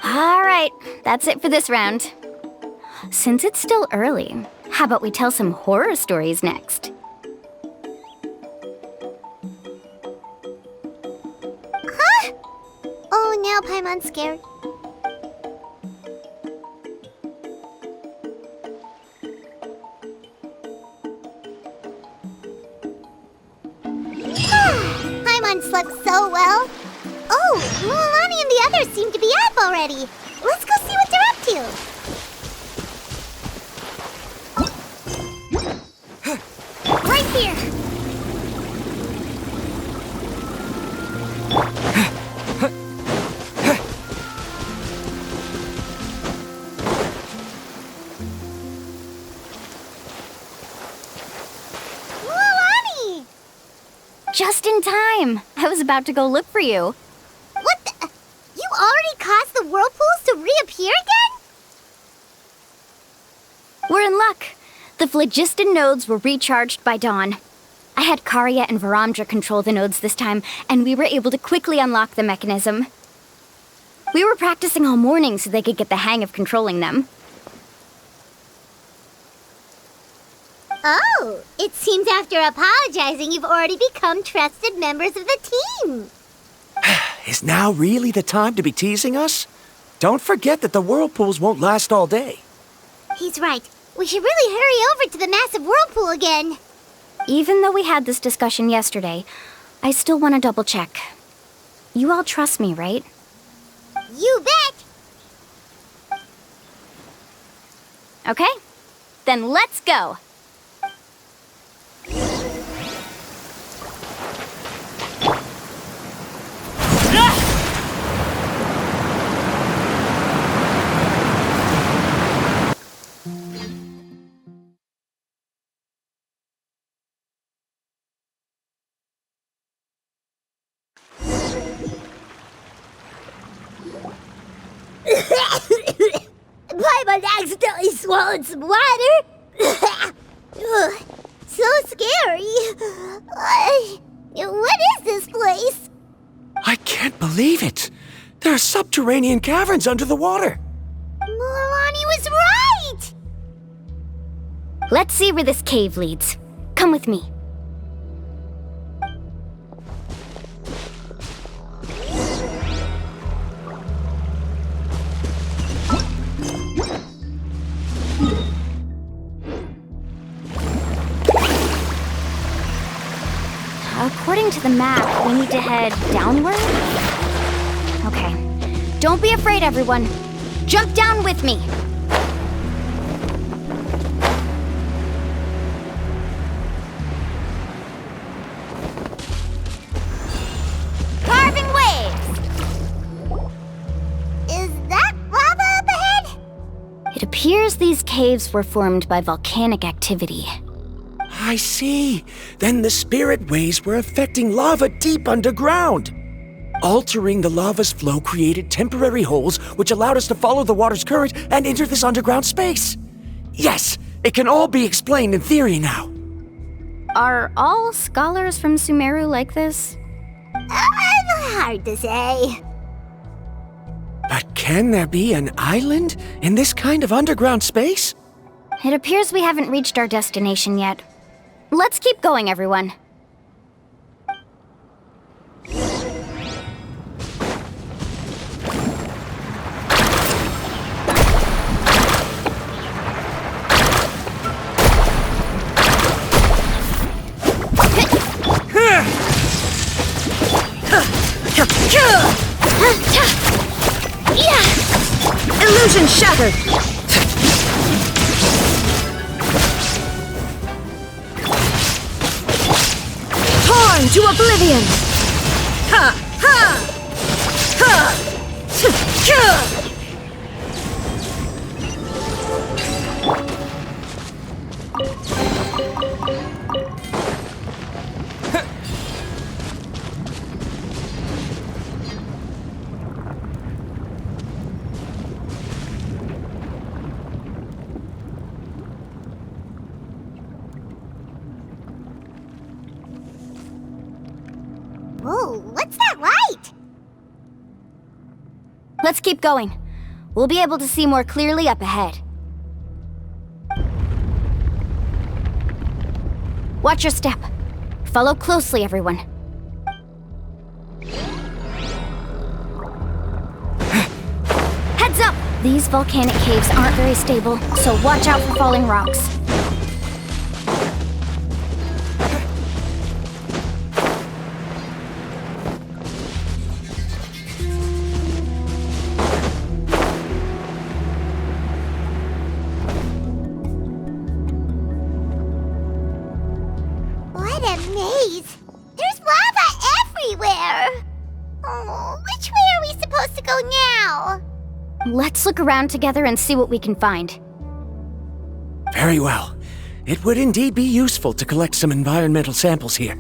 All right, that's it for this round. Since it's still early, how about we tell some horror stories next? Huh? Oh, now Paimon's scared. Paimon slept so well. Oh, Mualani and the others seem to be up already. Let's go see what they're up to. Right here. Mualani! Just in time. I was about to go look for you. What the? You already caused the whirlpools to reappear again? We're in luck. The phlogiston nodes were recharged by dawn. I had Karya and Varamdra control the nodes this time, and we were able to quickly unlock the mechanism. We were practicing all morning so they could get the hang of controlling them. Oh, it seems after apologizing, you've already become trusted members of the team. Is now really the time to be teasing us? Don't forget that the whirlpools won't last all day. He's right. We should really hurry over to the massive whirlpool again. Even though we had this discussion yesterday, I still want to double check. You all trust me, right? You bet! Okay, then let's go! Paimon accidentally swallowed some water. Ugh, so scary. What is this place? I can't believe it. There are subterranean caverns under the water. Mualani was right. Let's see where this cave leads. Come with me. According to the map, we need to head downward? Okay. Don't be afraid, everyone. Jump down with me. Carving waves! Is that lava up ahead? It appears these caves were formed by volcanic activity. I see. Then the spirit waves were affecting lava deep underground. Altering the lava's flow created temporary holes which allowed us to follow the water's current and enter this underground space. Yes, it can all be explained in theory now. Are all scholars from Sumeru like this? Hard to say. But can there be an island in this kind of underground space? It appears we haven't reached our destination yet. Let's keep going, everyone. Illusion shattered! Torn to oblivion! Ha! Ha! Ha! Whoa, what's that light? Let's keep going. We'll be able to see more clearly up ahead. Watch your step. Follow closely, everyone. Heads up! These volcanic caves aren't very stable, so watch out for falling rocks. What a maze! There's lava everywhere! Oh, which way are we supposed to go now? Let's look around together and see what we can find. Very well. It would indeed be useful to collect some environmental samples here.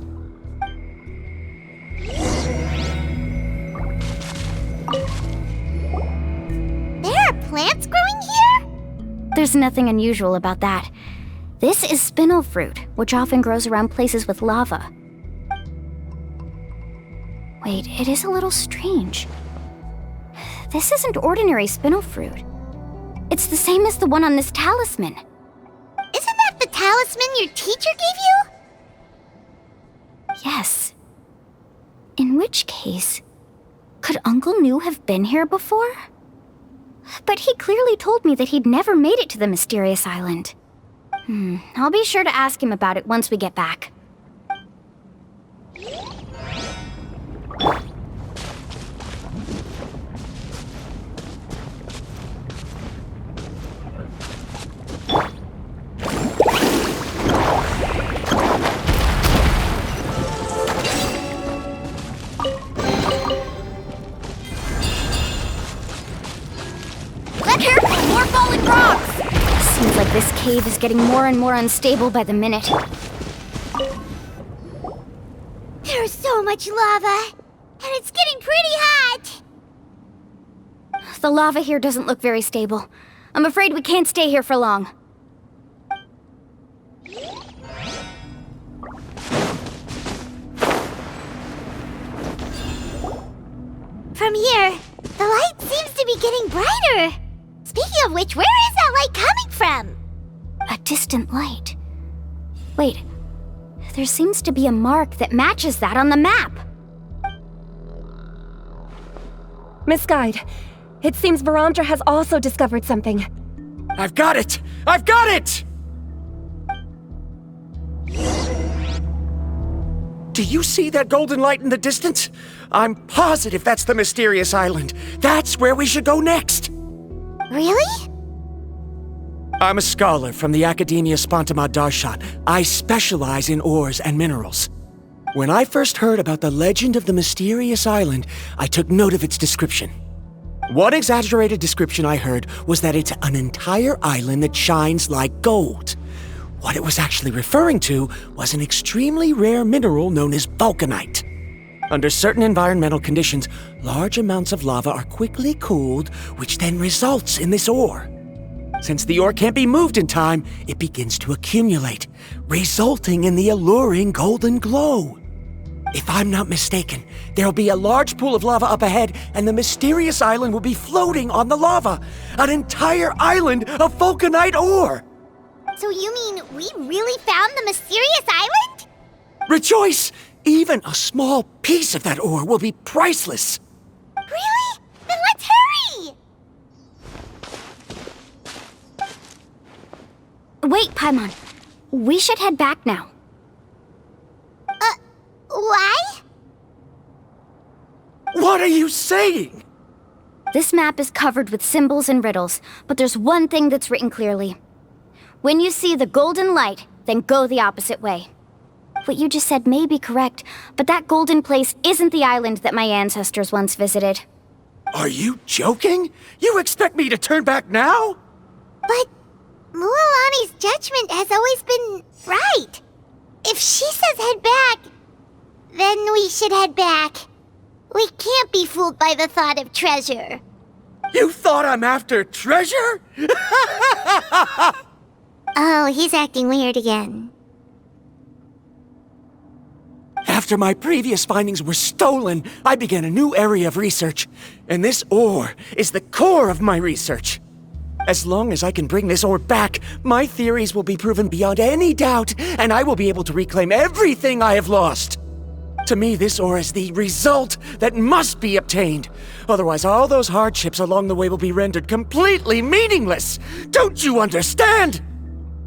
There are plants growing here? There's nothing unusual about that. This is spinel fruit, which often grows around places with lava. Wait, it is a little strange. This isn't ordinary spinel fruit. It's the same as the one on this talisman. Isn't that the talisman your teacher gave you? Yes. In which case, could Uncle New have been here before? But he clearly told me that he'd never made it to the mysterious island. I'll be sure to ask him about it once we get back. Careful! More falling rocks! Seems like this cave is getting more and more unstable by the minute. There's so much lava, and it's getting pretty hot! The lava here doesn't look very stable. I'm afraid we can't stay here for long. From here, the light seems to be getting brighter. Speaking of which, where is that light coming from? A distant light. Wait, there seems to be a mark that matches that on the map. Miss Guide, it seems Varantra has also discovered something. I've got it! I've got it! Do you see that golden light in the distance? I'm positive that's the mysterious island. That's where we should go next. Really? I'm a scholar from the Academia Spantamad Darshan. I specialize in ores and minerals. When I first heard about the legend of the mysterious island, I took note of its description. One exaggerated description I heard was that it's an entire island that shines like gold. What it was actually referring to was an extremely rare mineral known as vulcanite. Under certain environmental conditions, large amounts of lava are quickly cooled, which then results in this ore. Since the ore can't be moved in time, it begins to accumulate, resulting in the alluring golden glow. If I'm not mistaken, there'll be a large pool of lava up ahead, and the mysterious island will be floating on the lava. An entire island of vulcanite ore! So you mean we really found the mysterious island? Rejoice! Even a small piece of that ore will be priceless. Really? Then let's hurry! Wait, Paimon. We should head back now. Why? What are you saying? This map is covered with symbols and riddles, but there's one thing that's written clearly. When you see the golden light, then go the opposite way. What you just said may be correct, but that golden place isn't the island that my ancestors once visited. Are you joking? You expect me to turn back now? But Mualani's judgment has always been right. If she says head back, then we should head back. We can't be fooled by the thought of treasure. You thought I'm after treasure? Oh, he's acting weird again. After my previous findings were stolen, I began a new area of research. And this ore is the core of my research. As long as I can bring this ore back, my theories will be proven beyond any doubt, and I will be able to reclaim everything I have lost. To me, this ore is the result that must be obtained. Otherwise, all those hardships along the way will be rendered completely meaningless. Don't you understand?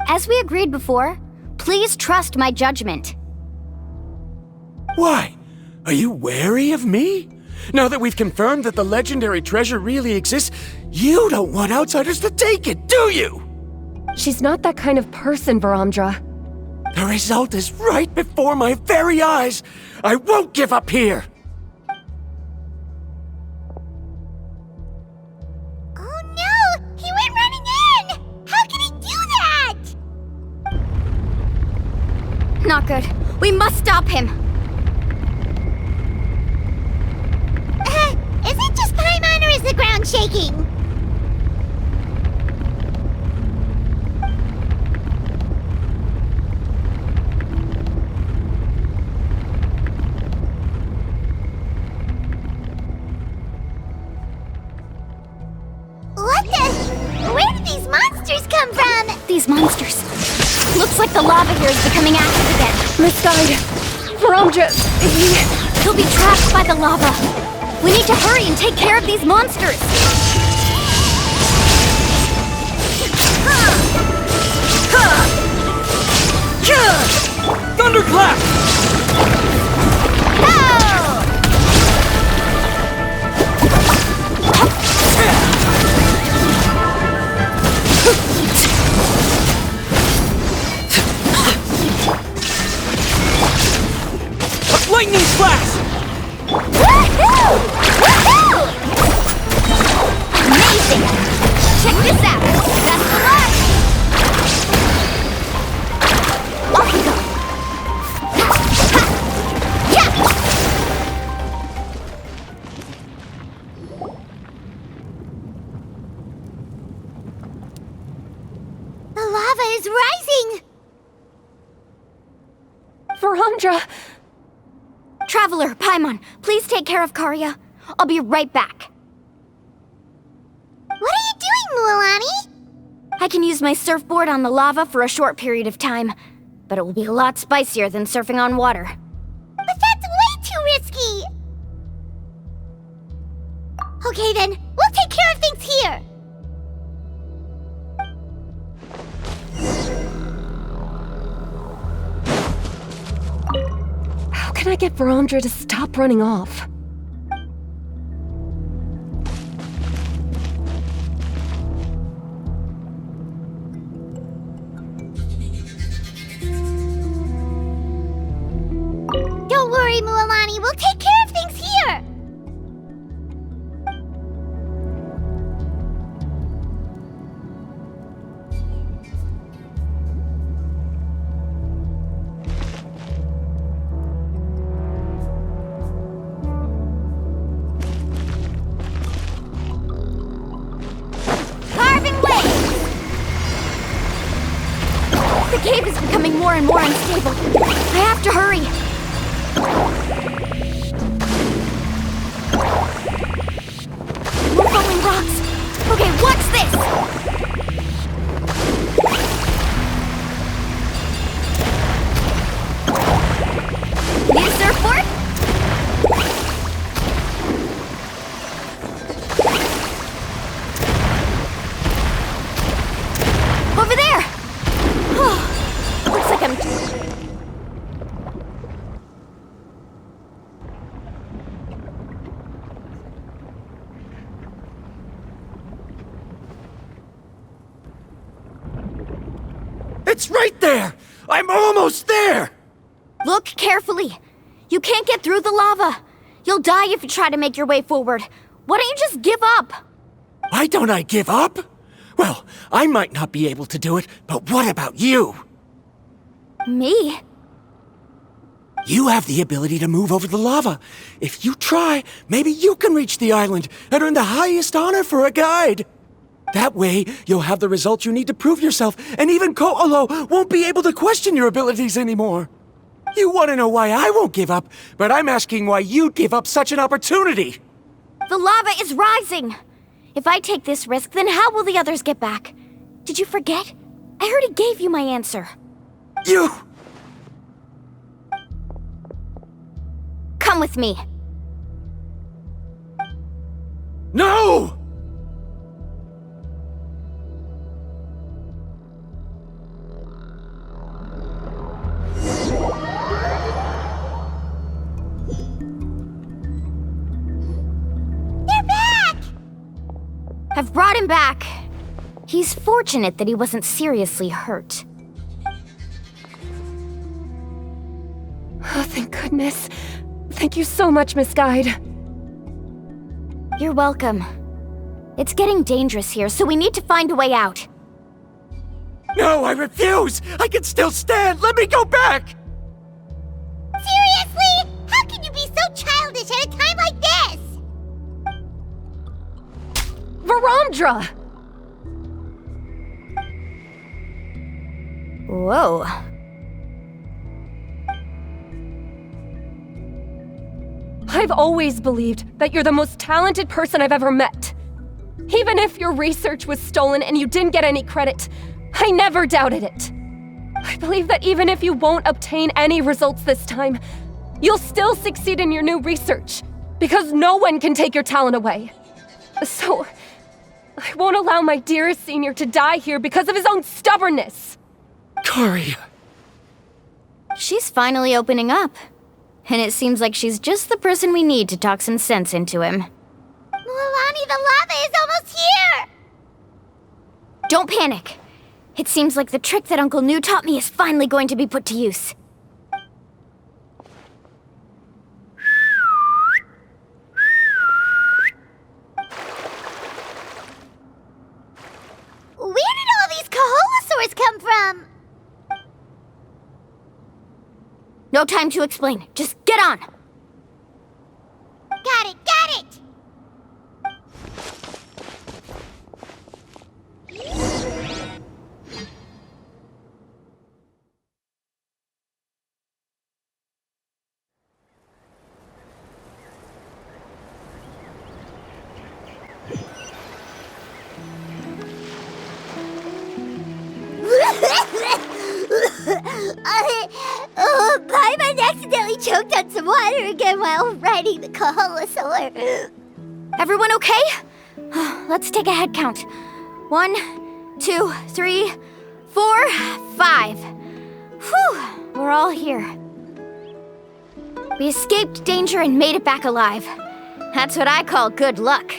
As we agreed before, please trust my judgment. Why? Are you wary of me? Now that we've confirmed that the legendary treasure really exists, you don't want outsiders to take it, do you? She's not that kind of person, Varamdra. The result is right before my very eyes. I won't give up here. Oh no! He went running in! How can he do that? Not good. We must stop him. Is it just Paimon or is the ground shaking? What the? Where did these monsters come from? These monsters. Looks like the lava here is becoming active again. Misguide. Varamdra, He'll be trapped by the lava. We need to hurry and take care of these monsters! Thunderclap! Lightning flash! Woohoo! Woohoo! Amazing! Check this out! Best of luck! Off we go! Yeah! The lava is rising! Varamdra! Traveler, Paimon, please take care of Karya. I'll be right back. What are you doing, Mualani? I can use my surfboard on the lava for a short period of time, but it will be a lot spicier than surfing on water. But that's way too risky! Okay then, we'll take care of things here! How can I get Varamdra to stop running off? Don't worry, Mualani, we'll take care of things here! Carving waves! more and more unstable. I have to hurry. More falling rocks. Okay, watch this! Need a surfboard? Over there! Looks like I'm... It's right there! I'm almost there! Look carefully. You can't get through the lava. You'll die if you try to make your way forward. Why don't you just give up? Why don't I give up? Well, I might not be able to do it, but what about you? Me? You have the ability to move over the lava. If you try, maybe you can reach the island and earn the highest honor for a guide. That way, you'll have the results you need to prove yourself, and even Ko'olo won't be able to question your abilities anymore. You want to know why I won't give up, but I'm asking why you'd give up such an opportunity. The lava is rising. If I take this risk, then how will the others get back? Did you forget? I already gave you my answer. You... Come with me. No! I've brought him back. He's fortunate that he wasn't seriously hurt. Oh, thank goodness. Thank you so much, Miss Guide. You're welcome. It's getting dangerous here, so we need to find a way out. No, I refuse! I can still stand! Let me go back! Seriously? How can you be so childish at a time like this? Verandra! Whoa. I've always believed that you're the most talented person I've ever met. Even if your research was stolen and you didn't get any credit, I never doubted it. I believe that even if you won't obtain any results this time, you'll still succeed in your new research, because no one can take your talent away. So, I won't allow my dearest senior to die here because of his own stubbornness. Kari. She's finally opening up. And it seems like she's just the person we need to talk some sense into him. Mualani, the lava is almost here! Don't panic. It seems like the trick that Uncle New taught me is finally going to be put to use. Where did all these Koholosaurs come from? No time to explain. Just get on. Got it, got it! Paimon accidentally choked on some water again while riding the Koholosaur. Everyone okay? Let's take a head count. 1, 2, 3, 4, 5. Whew, we're all here. We escaped danger and made it back alive. That's what I call good luck.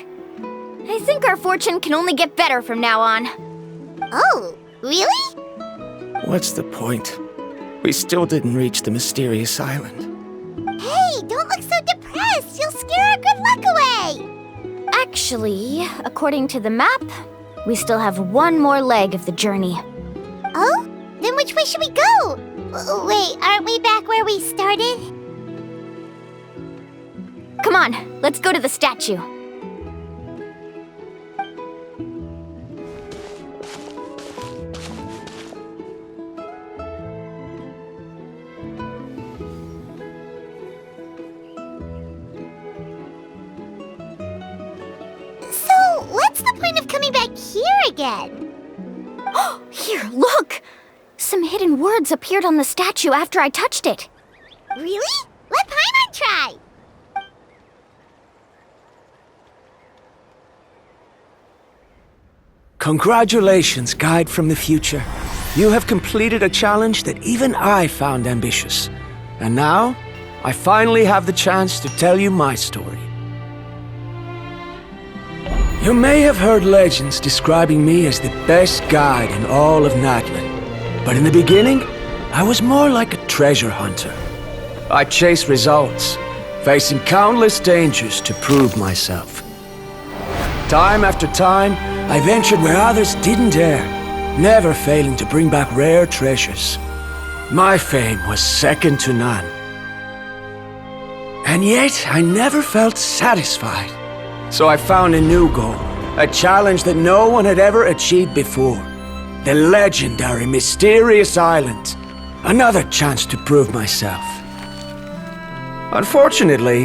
I think our fortune can only get better from now on. Oh, really? What's the point? We still didn't reach the mysterious island. Hey, don't look so depressed. You'll scare our good luck away. Actually, according to the map, we still have one more leg of the journey. Oh? Then which way should we go? Wait, aren't we back where we started? Come on, let's go to the statue. up here again? Here, look! Some hidden words appeared on the statue after I touched it. Really? Let Paimon try! Congratulations, guide from the future. You have completed a challenge that even I found ambitious. And now, I finally have the chance to tell you my story. You may have heard legends describing me as the best guide in all of Natlan. But in the beginning, I was more like a treasure hunter. I chased results, facing countless dangers to prove myself. Time after time, I ventured where others didn't dare, never failing to bring back rare treasures. My fame was second to none. And yet, I never felt satisfied. So I found a new goal, a challenge that no one had ever achieved before. The legendary Mysterious Island. Another chance to prove myself. Unfortunately,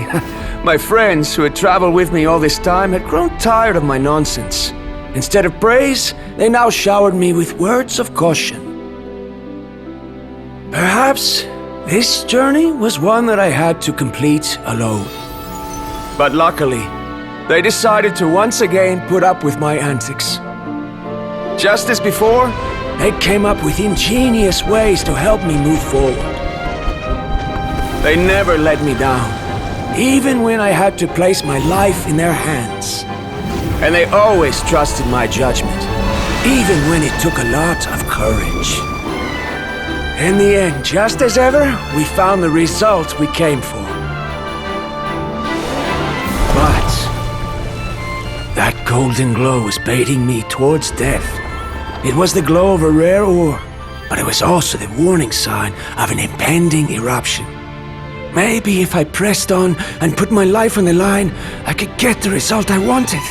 my friends who had traveled with me all this time had grown tired of my nonsense. Instead of praise, they now showered me with words of caution. Perhaps this journey was one that I had to complete alone. But luckily, they decided to once again put up with my antics. Just as before, they came up with ingenious ways to help me move forward. They never let me down, even when I had to place my life in their hands. And they always trusted my judgment, even when it took a lot of courage. In the end, just as ever, we found the result we came for. But that golden glow was baiting me towards death. It was the glow of a rare ore, but it was also the warning sign of an impending eruption. Maybe if I pressed on and put my life on the line, I could get the result I wanted.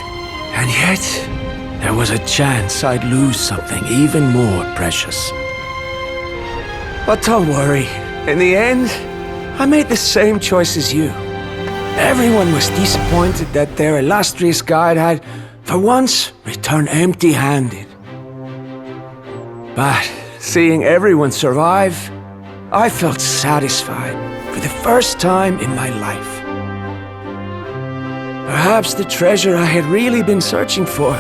And yet, there was a chance I'd lose something even more precious. But don't worry, in the end, I made the same choice as you. Everyone was disappointed that their illustrious guide had, for once, returned empty-handed. But seeing everyone survive, I felt satisfied for the first time in my life. Perhaps the treasure I had really been searching for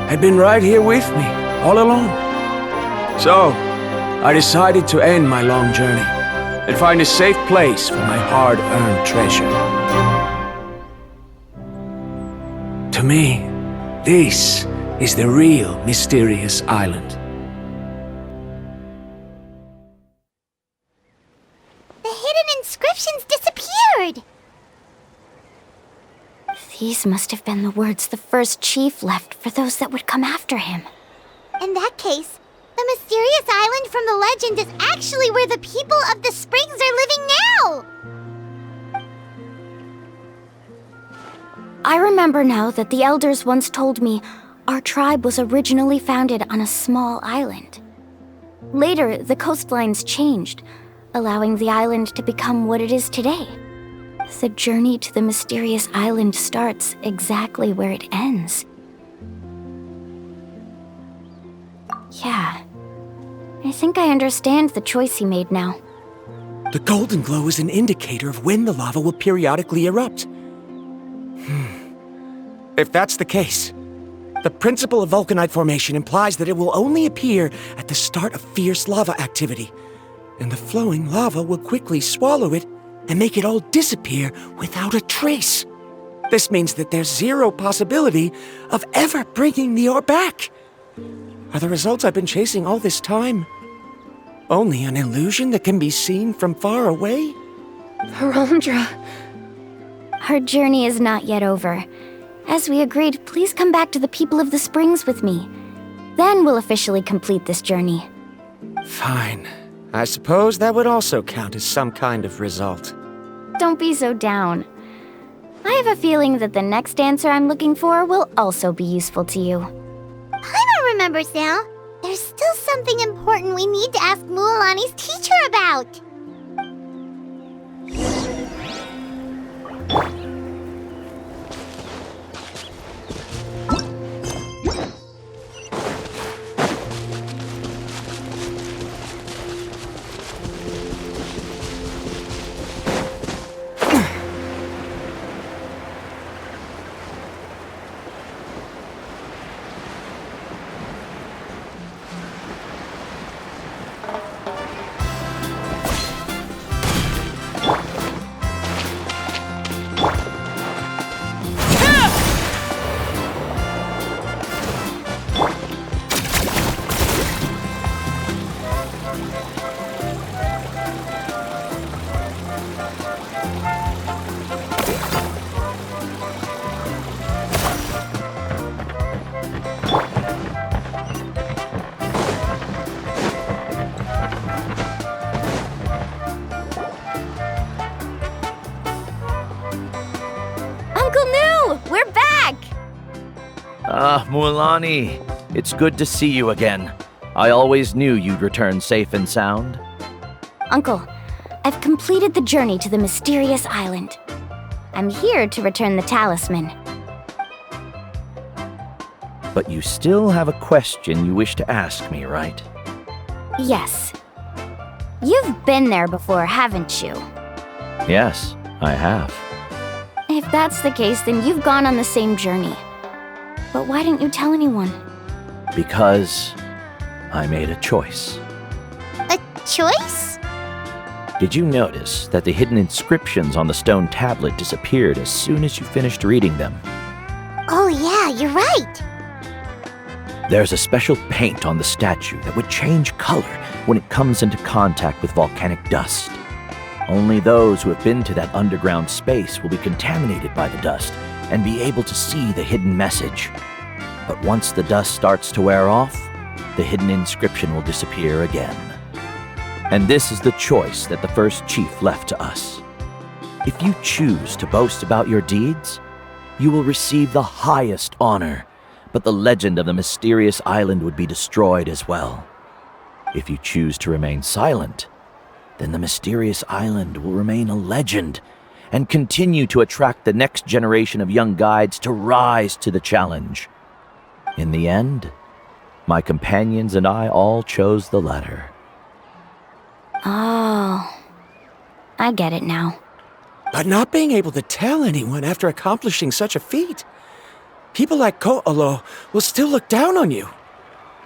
had been right here with me, all along. So, I decided to end my long journey and find a safe place for my hard-earned treasure. To me, this is the real Mysterious Island. The hidden inscriptions disappeared! These must have been the words the first chief left for those that would come after him. In that case, the mysterious island from the legend is actually where the people of the springs are living now! I remember now that the elders once told me our tribe was originally founded on a small island. Later, the coastlines changed, allowing the island to become what it is today. The journey to the mysterious island starts exactly where it ends. Yeah, I think I understand the choice he made now. The golden glow is an indicator of when the lava will periodically erupt. If that's the case, the principle of vulcanite formation implies that it will only appear at the start of fierce lava activity, and the flowing lava will quickly swallow it and make it all disappear without a trace. This means that there's zero possibility of ever bringing the ore back. Are the results I've been chasing all this time only an illusion that can be seen from far away? Harondra. Our journey is not yet over. As we agreed, please come back to the people of the springs with me. Then we'll officially complete this journey. Fine. I suppose that would also count as some kind of result. Don't be so down. I have a feeling that the next answer I'm looking for will also be useful to you. Paimon remembers now. There's still something important we need to ask Mualani's teacher about. Mualani, it's good to see you again. I always knew you'd return safe and sound. Uncle, I've completed the journey to the mysterious island. I'm here to return the talisman. But you still have a question you wish to ask me, right? Yes. You've been there before, haven't you? Yes, I have. If that's the case, then you've gone on the same journey. But why didn't you tell anyone? Because I made a choice. A choice? Did you notice that the hidden inscriptions on the stone tablet disappeared as soon as you finished reading them? Oh yeah, you're right. There's a special paint on the statue that would change color when it comes into contact with volcanic dust. Only those who have been to that underground space will be contaminated by the dust and be able to see the hidden message. But once the dust starts to wear off, the hidden inscription will disappear again. And this is the choice that the first chief left to us. If you choose to boast about your deeds, you will receive the highest honor, but the legend of the mysterious island would be destroyed as well. If you choose to remain silent, then the mysterious island will remain a legend and continue to attract the next generation of young guides to rise to the challenge. In the end, my companions and I all chose the latter. Oh, I get it now. But not being able to tell anyone after accomplishing such a feat. People like Ko'olo will still look down on you.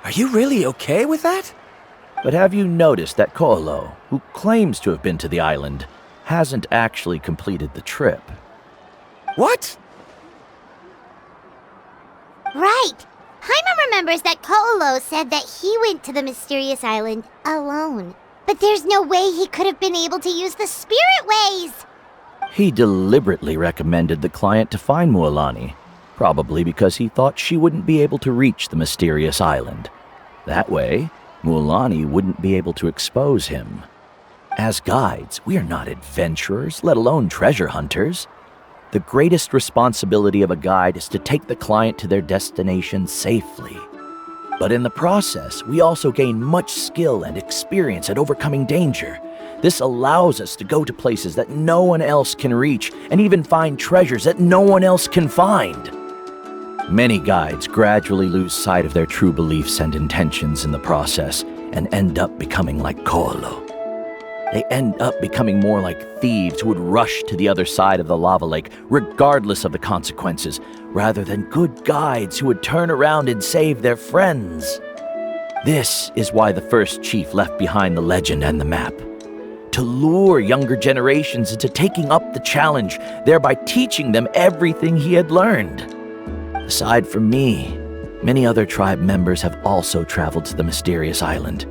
Are you really okay with that? But have you noticed that Ko'olo, who claims to have been to the island, hasn't actually completed the trip? What? Right. Jaime remembers that Ko'olo said that he went to the mysterious island alone. But there's no way he could have been able to use the spirit ways. He deliberately recommended the client to find Mualani, probably because he thought she wouldn't be able to reach the mysterious island. That way, Mualani wouldn't be able to expose him. As guides, we are not adventurers, let alone treasure hunters. The greatest responsibility of a guide is to take the client to their destination safely. But in the process, we also gain much skill and experience at overcoming danger. This allows us to go to places that no one else can reach and even find treasures that no one else can find. Many guides gradually lose sight of their true beliefs and intentions in the process and end up becoming like Ko'olo. They end up becoming more like thieves who would rush to the other side of the lava lake regardless of the consequences, rather than good guides who would turn around and save their friends. This is why the first chief left behind the legend and the map. To lure younger generations into taking up the challenge, thereby teaching them everything he had learned. Aside from me, many other tribe members have also traveled to the mysterious island.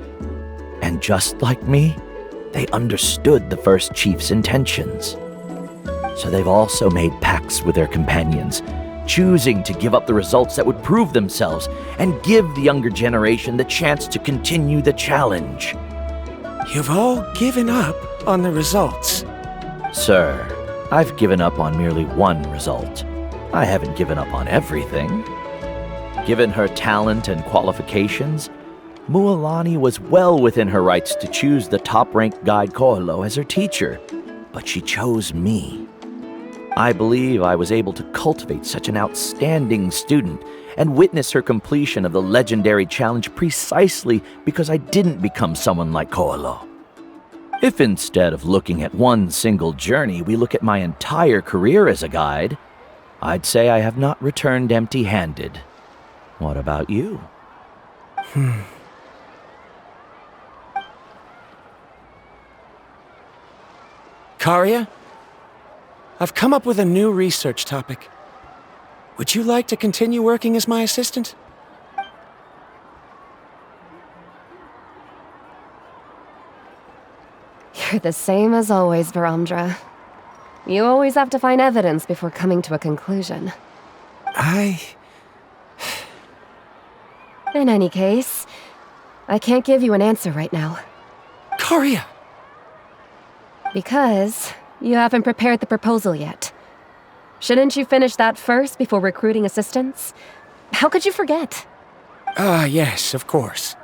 And just like me, they understood the first chief's intentions. So they've also made pacts with their companions, choosing to give up the results that would prove themselves and give the younger generation the chance to continue the challenge. You've all given up on the results. Sir, I've given up on merely one result. I haven't given up on everything. Given her talent and qualifications, Mualani was well within her rights to choose the top-ranked guide Ko'olo as her teacher, but she chose me. I believe I was able to cultivate such an outstanding student and witness her completion of the legendary challenge precisely because I didn't become someone like Ko'olo. If instead of looking at one single journey, we look at my entire career as a guide, I'd say I have not returned empty-handed. What about you? Karia, I've come up with a new research topic. Would you like to continue working as my assistant? You're the same as always, Varamdra. You always have to find evidence before coming to a conclusion. In any case, I can't give you an answer right now. Karia! Because you haven't prepared the proposal yet. Shouldn't you finish that first before recruiting assistants? How could you forget? Ah, yes, of course.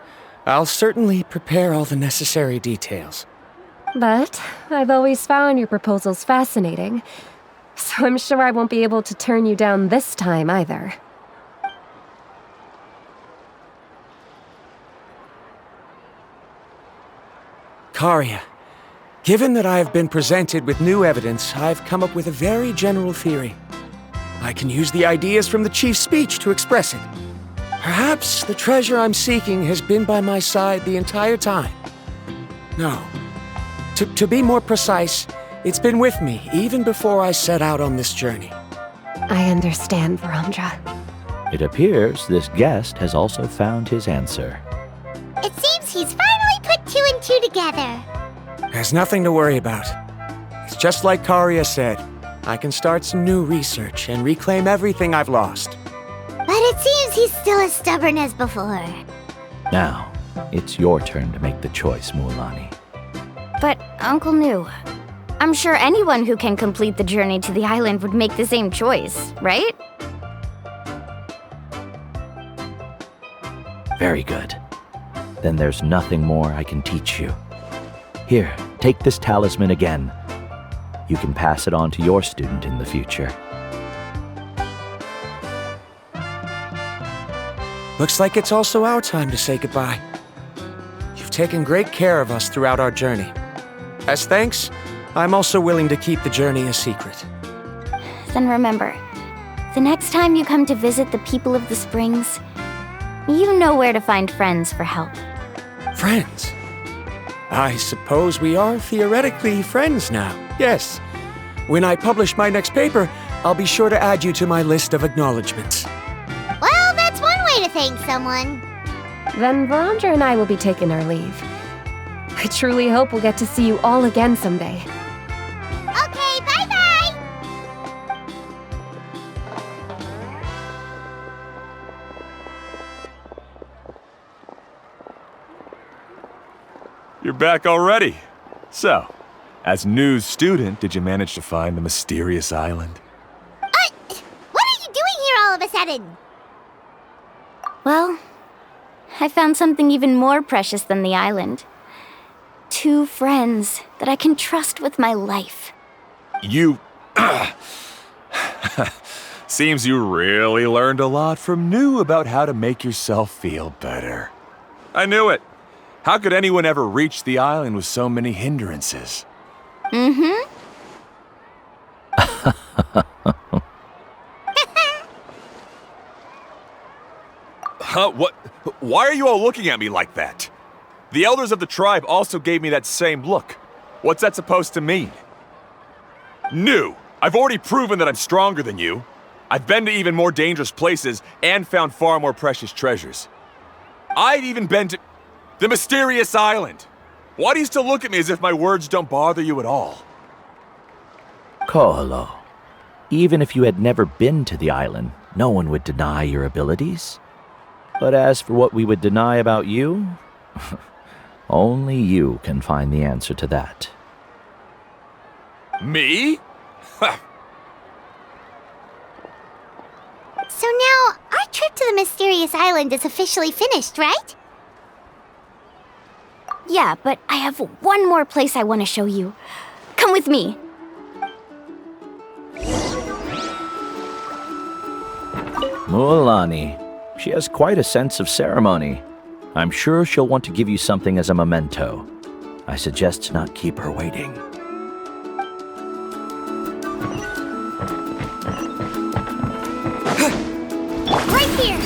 I'll certainly prepare all the necessary details. But I've always found your proposals fascinating, so I'm sure I won't be able to turn you down this time either. Karia, given that I have been presented with new evidence, I've come up with a very general theory. I can use the ideas from the chief's speech to express it. Perhaps the treasure I'm seeking has been by my side the entire time. No. To be more precise, it's been with me even before I set out on this journey. I understand, Varandra. It appears this guest has also found his answer. It seems he's finally put two and two together. There's nothing to worry about. It's just like Karia said. I can start some new research and reclaim everything I've lost. But it seems he's still as stubborn as before. Now, it's your turn to make the choice, Mualani. But, Uncle Nu, I'm sure anyone who can complete the journey to the island would make the same choice, right? Very good. Then there's nothing more I can teach you. Here, take this talisman again. You can pass it on to your student in the future. Looks like it's also our time to say goodbye. You've taken great care of us throughout our journey. As thanks, I'm also willing to keep the journey a secret. Then remember, the next time you come to visit the people of the Springs, you know where to find friends for help. Friends? I suppose we are theoretically friends now. Yes. When I publish my next paper, I'll be sure to add you to my list of acknowledgements. Well, that's one way to thank someone. Then Varandra and I will be taking our leave. I truly hope we'll get to see you all again someday. Okay, bye-bye! You're back already. So, as Nu's student, did you manage to find the mysterious island? What are you doing here all of a sudden? Well, I found something even more precious than the island. 2 friends that I can trust with my life. You... Seems you really learned a lot from Nu about how to make yourself feel better. I knew it. How could anyone ever reach the island with so many hindrances? Mm-hmm. Huh? What? Why are you all looking at me like that? The elders of the tribe also gave me that same look. What's that supposed to mean? Nu, I've already proven that I'm stronger than you. I've been to even more dangerous places and found far more precious treasures. I've even been to the mysterious island. Why do you still look at me as if my words don't bother you at all? Ko'olo, even if you had never been to the island, no one would deny your abilities. But as for what we would deny about you, only you can find the answer to that. Me? So now, our trip to the mysterious island is officially finished, right? Yeah, but I have one more place I want to show you. Come with me. Mualani. She has quite a sense of ceremony. I'm sure she'll want to give you something as a memento. I suggest to not keep her waiting. Right here!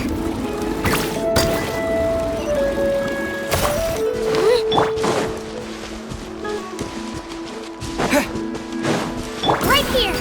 Right here!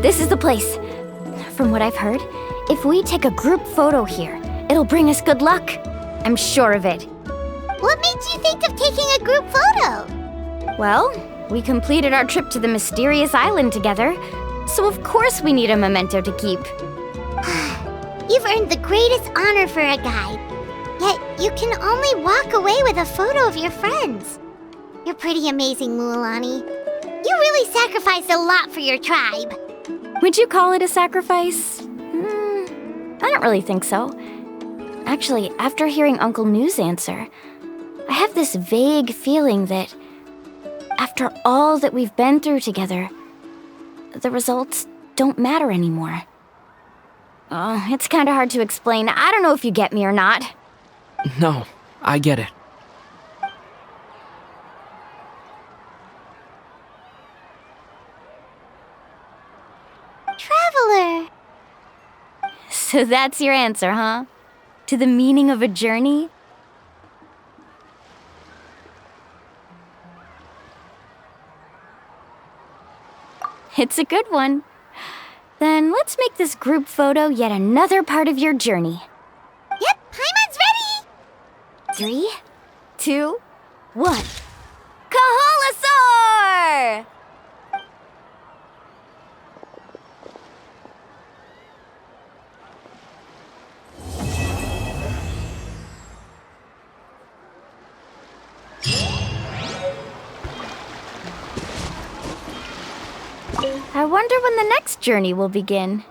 This is the place. From what I've heard, if we take a group photo here, it'll bring us good luck. I'm sure of it. What made you think of taking a group photo? Well, We completed our trip to the mysterious island together, so of course we need a memento to keep. You've earned the greatest honor for a guide. Yet, you can only walk away with a photo of your friends. You're pretty amazing, Mualani. You really sacrificed a lot for your tribe. Would you call it a sacrifice? I don't really think so. Actually, after hearing Uncle New's answer, I have this vague feeling that after all that we've been through together, the results don't matter anymore. It's kinda hard to explain. I don't know if you get me or not. No, I get it. Traveler! So that's your answer, huh? To the meaning of a journey? It's a good one. Then let's make this group photo yet another part of your journey. Yep, Paimon's ready! 3, 2, 1. Kaholasaur! I wonder when the next journey will begin.